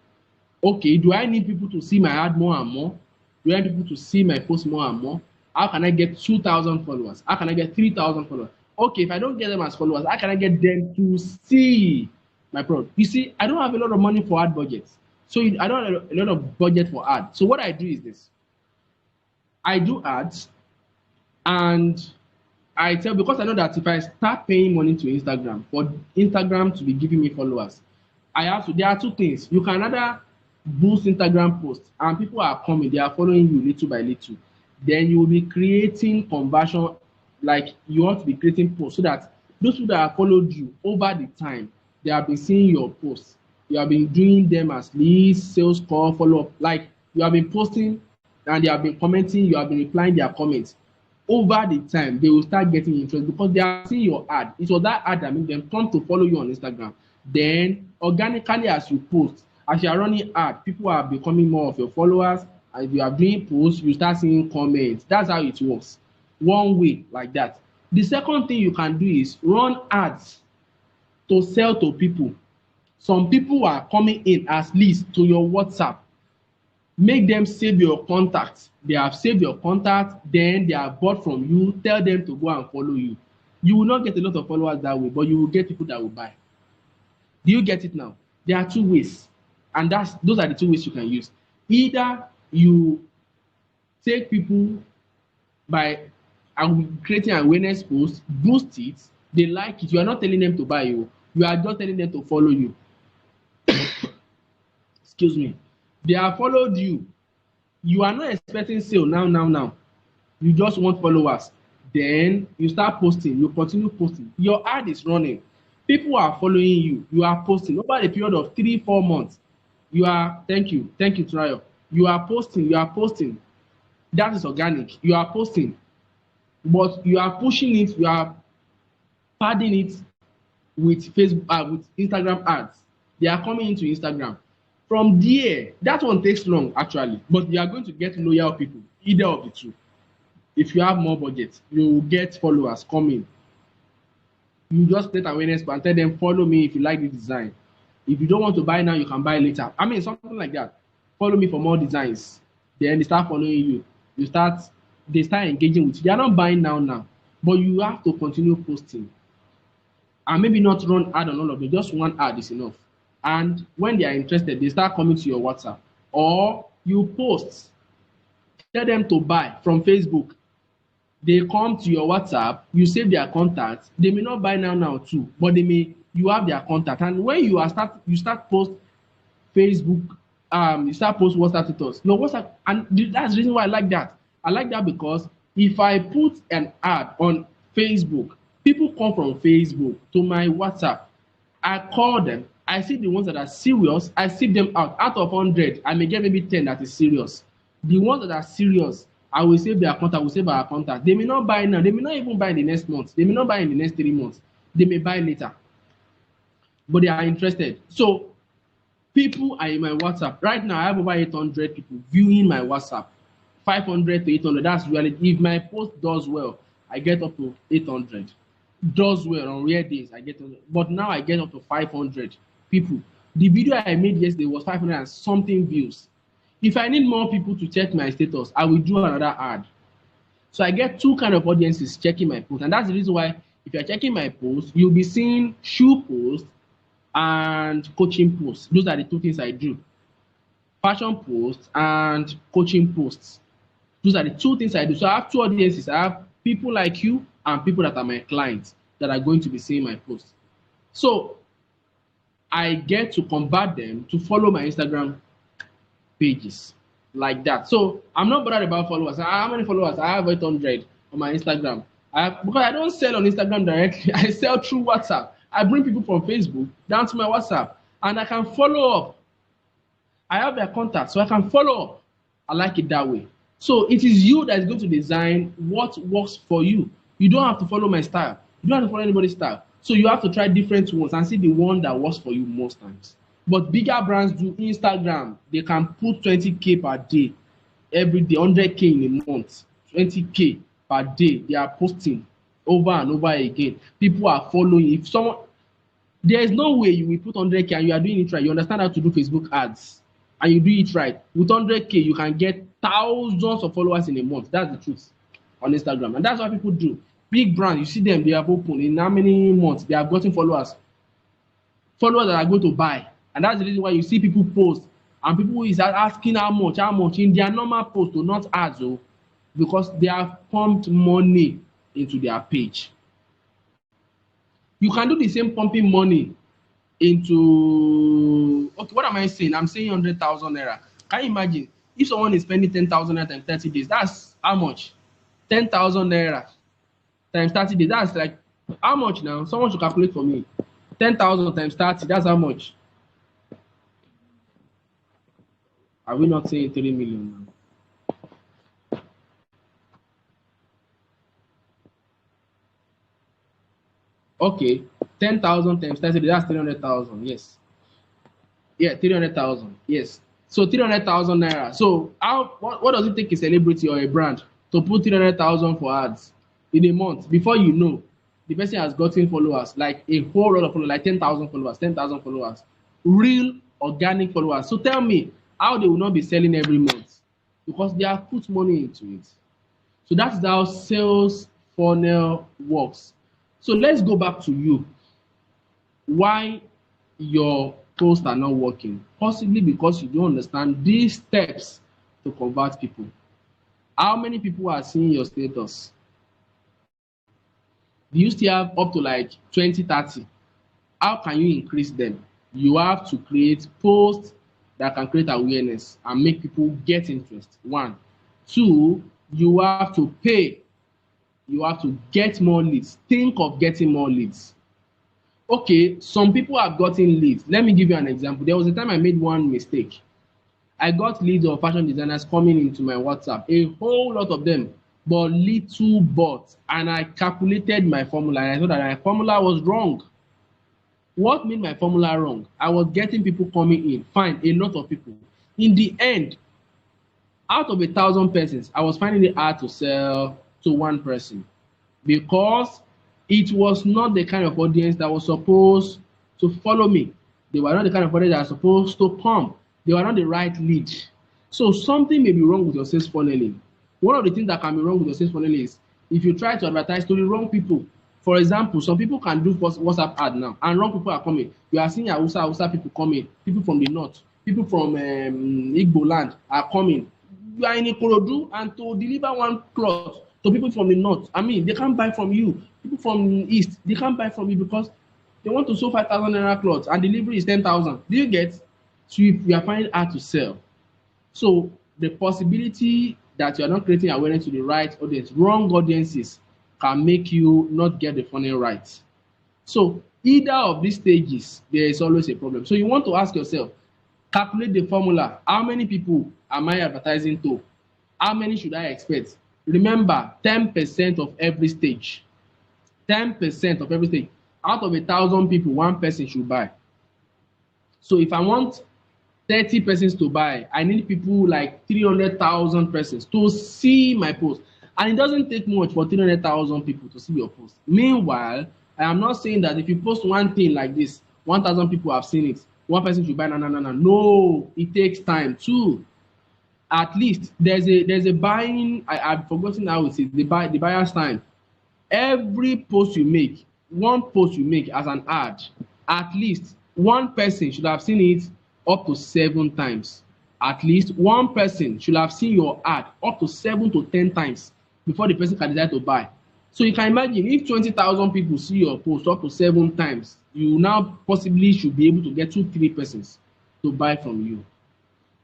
Okay, do I need people to see my ad more and more? Do I need people to see my post more and more? How can I get 2,000 followers? How can I get 3,000 followers? okay, if I don't get them as followers, how can I get them to see my product? You see, I don't have a lot of money for ad budgets. So I don't have a lot of budget for ad. So what I do is this. I do ads and I tell, because I know that if I start paying money to Instagram for Instagram to be giving me followers, I have to, there are two things. You can either boost Instagram posts and people are coming, they are following you little by little. Then you will be creating conversion, like you want to be creating posts so that those people that have followed you over the time, they have been seeing your posts. You have been doing them as leads, sales call, follow up. Like you have been posting and they have been commenting, you have been replying their comments. Over the time, they will start getting interest because they are seeing your ad. It was that ad that made them come to follow you on Instagram. Then organically, as you post, as you are running ad, people are becoming more of your followers. And if you are doing posts, you start seeing comments. That's how it works. One way like that. The second thing you can do is run ads to sell to people. Some people are coming in as leads to your WhatsApp. Make them save your contact. They have saved your contact, then they are bought from you. Tell them to go and follow you. You will not get a lot of followers that way, but you will get people that will buy. Do you get it now? There are two ways, and those are the two ways you can use. Either you take people by creating an awareness post, boost it, they like it. You are not telling them to buy you. You are just telling them to follow you. Excuse me. They have followed you. You are not expecting sale now. You just want followers. Then you start posting. You continue posting. Your ad is running. People are following you. You are posting over a period of 3-4 months. You are, thank you, Trayo. You are posting. That is organic. You are posting, but you are pushing it. You are padding it with Facebook, with Instagram ads. They are coming into Instagram. From there, that one takes long actually, but you are going to get loyal people, either of the two. If you have more budget, you will get followers coming. You just create awareness and tell them, follow me if you like the design. If you don't want to buy now, you can buy later. I mean, something like that. Follow me for more designs. Then they start following you. They start engaging with you. They are not buying now, but you have to continue posting. And maybe not run ad on all of them, just one ad is enough. And when they are interested, they start coming to your WhatsApp. Or you post, tell them to buy from Facebook. They come to your WhatsApp, you save their contact. They may not buy now too, but you have their contact. And when you start post Facebook, you start post WhatsApp status. No, WhatsApp, and that's the reason why I like that. I like that because if I put an ad on Facebook, people come from Facebook to my WhatsApp. I call them. I see the ones that are serious. I see them out. Out of 100, I may get maybe 10 that is serious. The ones that are serious, I will save their contact. Will save our contact. They may not buy now. They may not even buy in the next month. They may not buy in the next 3 months. They may buy later, but they are interested. So people are in my WhatsApp right now. I have over 800 people viewing my WhatsApp. 500 to 800. That's really, if my post does well, I get up to 800. Does well on rare days, I get, but now I get up to 500 people. The video I made yesterday was 500 and something views. If I need more people to check my status, I will do another ad. So I get two kind of audiences checking my post, and that's the reason why if you're checking my post, you'll be seeing shoe posts and coaching posts. Those are the two things I do: fashion posts and coaching posts. Those are the two things I do. So I have two audiences. I have people like you and people that are my clients that are going to be seeing my posts. So I get to convert them to follow my Instagram pages like that. So I'm not bothered about followers. How many followers? I have 800 on my Instagram. Because I don't sell on Instagram directly. I sell through WhatsApp. I bring people from Facebook down to my WhatsApp and I can follow up. I have their contact, so I can follow up. I like it that way. So it is you that is going to design what works for you. You don't have to follow my style. You don't have to follow anybody's style. So you have to try different ones and see the one that works for you most times. But bigger brands do Instagram. They can put 20K per day, every day, 100K in a month, 20K per day. They are posting over and over again. People are following. If someone, there is no way you will put 100K and you are doing it right. You understand how to do Facebook ads and you do it right. With 100K, you can get thousands of followers in a month. That's the truth on Instagram. And that's what people do. Big brand, you see them, they have opened in how many months they have gotten followers. Followers that are going to buy. And that's the reason why you see people post and people is asking how much in their normal post, to not ads, oh, because they have pumped money into their page. You can do the same pumping money into, okay, what am I saying? I'm saying 100,000 naira. Can you imagine if someone is spending 10,000 naira times 30 days? That's how much? 10,000 naira times 30 days. That's like how much now? Someone should calculate for me. 10,000 times 30, that's how much? Are we not saying 3 million now? Okay, 10,000 times 30, that's 300,000. Yes. Yeah, 300,000. Yes. So 300,000 naira. So what does it take a celebrity or a brand to put 300,000 for ads in a month? Before you know, the person has gotten followers, like a whole lot of followers, like 10,000 followers, 10,000 followers, real organic followers. So tell me how they will not be selling every month, because they have put money into it. So that's how sales funnel works. So let's go back to you. Why your posts are not working? Possibly because you don't understand these steps to convert people. How many people are seeing your status? Do you still have up to like 20, 30? How can you increase them? You have to create posts that can create awareness and make people get interest. One. Two, you have to pay. You have to get more leads. Think of getting more leads. Okay, some people have gotten leads. Let me give you an example. There was a time I made one mistake. I got leads of fashion designers coming into my WhatsApp, a whole lot of them, but little but. And I calculated my formula and I saw that my formula was wrong. What made my formula wrong? I was getting people coming in, fine, a lot of people. In the end, out of 1,000 persons, I was finding it hard to sell to one person because it was not the kind of audience that was supposed to follow me. They were not the kind of audience that are supposed to come. They were not the right lead. So something may be wrong with your sales funneling. One of the things that can be wrong with your sales funneling is if you try to advertise to the wrong people. For example, some people can do WhatsApp ad now, and wrong people are coming. You are seeing Hausa people coming, people from the north, people from Igbo land are coming. You are in Ikorodu, and to deliver one cloth to people from the north, I mean, they can't buy from you. People from the east, they can't buy from you because they want to sell 5,000 naira cloth and delivery is 10,000. Do you get? So you are finding hard to sell. So the possibility that you are not creating awareness to the right audience, wrong audiences, can make you not get the funnel right. So either of these stages, there is always a problem. So you want to ask yourself, calculate the formula. How many people am I advertising to? How many should I expect? Remember, 10% of every stage. 10% of every stage. Out of 1,000 people, one person should buy. So if I want 30 persons to buy, I need people like 300,000 persons to see my post. And it doesn't take much for 300,000 people to see your post. Meanwhile, I am not saying that if you post one thing like this, 1,000 people have seen it, one person should buy. No. No, it takes time too. At least there's a buying. I've forgotten how it is. The buyer's time. Every post you make, one post you make as an ad, at least one person should have seen it up to 7 times. At least one person should have seen your ad up to 7 to 10 times before the person can decide to buy. So you can imagine if 20,000 people see your post up to 7 times, you now possibly should be able to get 2-3 persons to buy from you.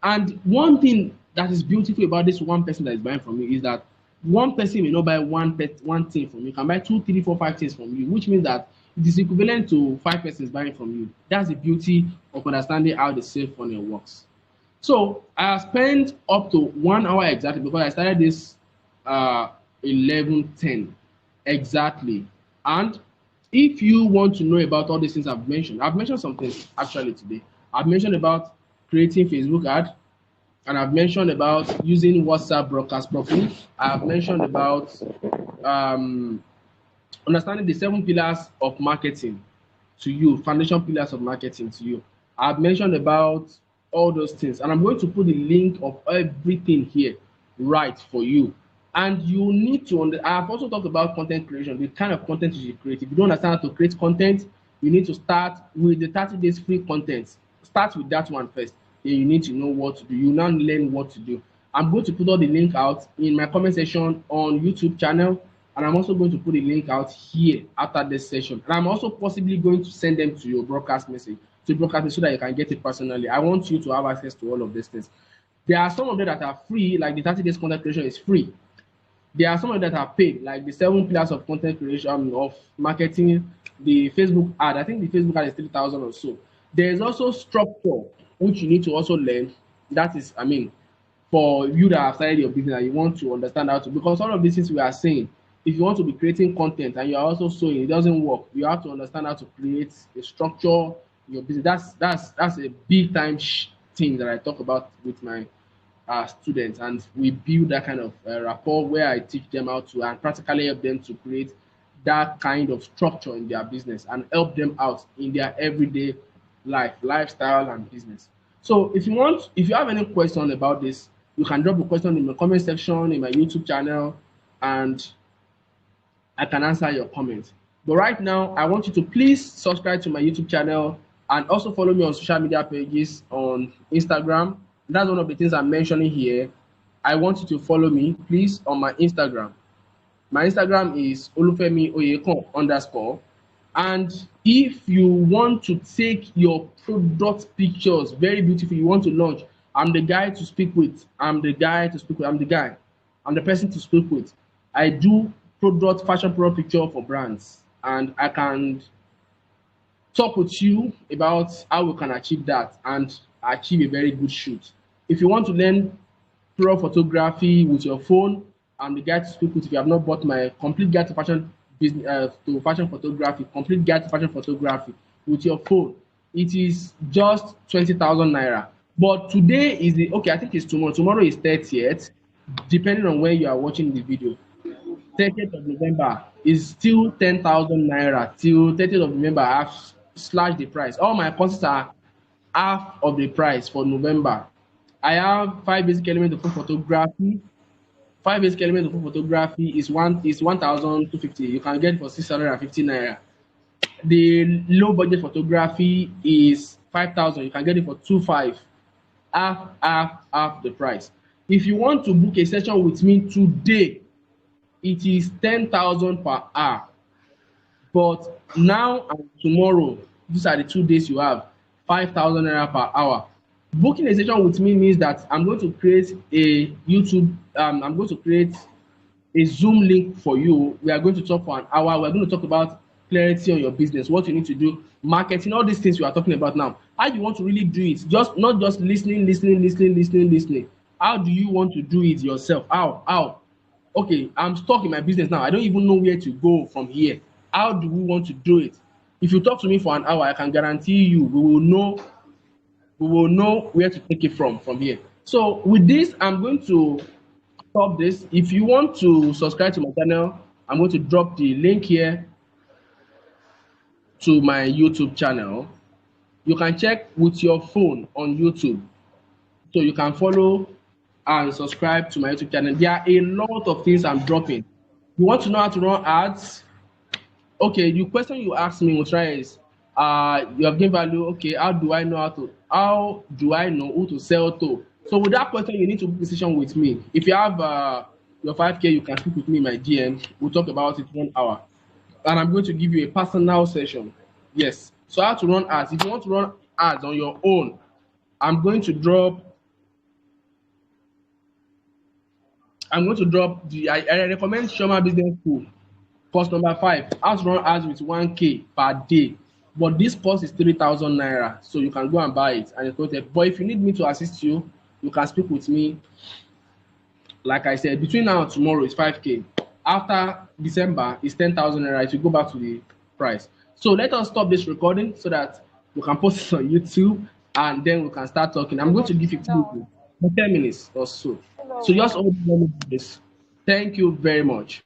And one thing that is beautiful about this one person that is buying from you is that one person may not buy one thing from you, can buy 2, 3, 4, 5 things from you, which means that it is equivalent to 5 persons buying from you. That's the beauty of understanding how the sales funnel works. So I have spent up to 1 hour exactly because I started this 11:10 exactly. And if you want to know about all these things I've mentioned some things actually today. I've mentioned about creating Facebook ad, and I've mentioned about using WhatsApp broadcast properly. I've mentioned about understanding the 7 pillars of marketing to you, foundation pillars of marketing to you. I've mentioned about all those things, and I'm going to put the link of everything here right for you. And you need to, I've also talked about content creation, the kind of content you should create. If you don't understand how to create content, you need to start with the 30 days free content. Start with that one first. Then you need to know what to do. You now learn what to do. I'm going to put all the link out in my comment section on YouTube channel, and I'm also going to put the link out here after this session. And I'm also possibly going to send them to your broadcast message, so that you can get it personally. I want you to have access to all of these things. There are some of them that are free, like the 30 days content creation is free. There are some of them that are paid, like the 7 pillars of content creation, of marketing, the Facebook ad. I think the Facebook ad is 3,000 or so. There is also structure, which you need to also learn. That is, I mean, for you that have started your business and you want to understand how to, because all of these things we are saying, if you want to be creating content and you are also sewing, it doesn't work. You have to understand how to create a structure in your business. That's a big time thing that I talk about with my students, and we build that kind of rapport where I teach them how to and practically help them to create that kind of structure in their business and help them out in their everyday lifestyle and business. So if you have any question about this, you can drop a question in the comment section in my YouTube channel, and I can answer your comments. But right now, I want you to please subscribe to my YouTube channel and also follow me on social media pages on Instagram. That's one of the things I'm mentioning here. I want you to follow me, please, on my Instagram. My Instagram is Olufemi Oyekon _ And if you want to take your product pictures very beautiful, you want to launch, I'm the guy to speak with. I'm the guy. I'm the person to speak with. I do fashion product picture for brands, and I can talk with you about how we can achieve that and achieve a very good shoot. If you want to learn pro photography with your phone, I'm the guy to speak with. If you have not bought my complete guide to fashion business to fashion photography, complete guide to fashion photography with your phone, it is just 20,000 naira. But today is the okay. I think it's tomorrow. Tomorrow is 30th, depending on when you are watching the video. 30th of November is still 10,000 naira till 30th of November. I've slashed the price. All my courses are half of the price for November. I have 5 basic elements of photography. 5 basic elements of photography is 1,250. You can get it for 650 naira. The low budget photography is 5,000. You can get it for 2,500. Half the price. If you want to book a session with me today, it is 10,000 per hour. But now and tomorrow, these are the 2 days you have, 5,000 naira per hour. Booking a session with me means that I'm going to create a YouTube, I'm going to create a Zoom link for you. We are going to talk for an hour. We're going to talk about clarity on your business, what you need to do, marketing, all these things we are talking about now. How you want to really do it? Just not just listening. How do you want to do it yourself? How? Okay, I'm stuck in my business now. I don't even know where to go from here. How do we want to do it? If you talk to me for an hour, I can guarantee you we will know where to take it from here. So with this, I'm going to stop this. If you want to subscribe to my channel, I'm going to drop the link here to my YouTube channel. You can check with your phone on YouTube. So you can follow and subscribe to my YouTube channel. There are a lot of things I'm dropping. You want to know how to run ads? Okay, the question you asked me, Mutra, is you have gained value. Okay, how do I know who to sell to? So with that question, you need to book a session with me. If you have your 5K, you can speak with me in my DM. We'll talk about it 1 hour. And I'm going to give you a personal session. Yes. So how to run ads. If you want to run ads on your own, I'm going to drop the I recommend Shoma Business School. Course number 5, how to run ads with 1K per day. But this course is 3,000 naira. So you can go and buy it and it's going to. But if you need me to assist you, you can speak with me. Like I said, between now and tomorrow is 5K. After December is 10,000 naira. It will go back to the price. So let us stop this recording so that we can post it on YouTube and then we can start talking. I'm going to give you 10 minutes or so. So just hold on this. Thank you very much.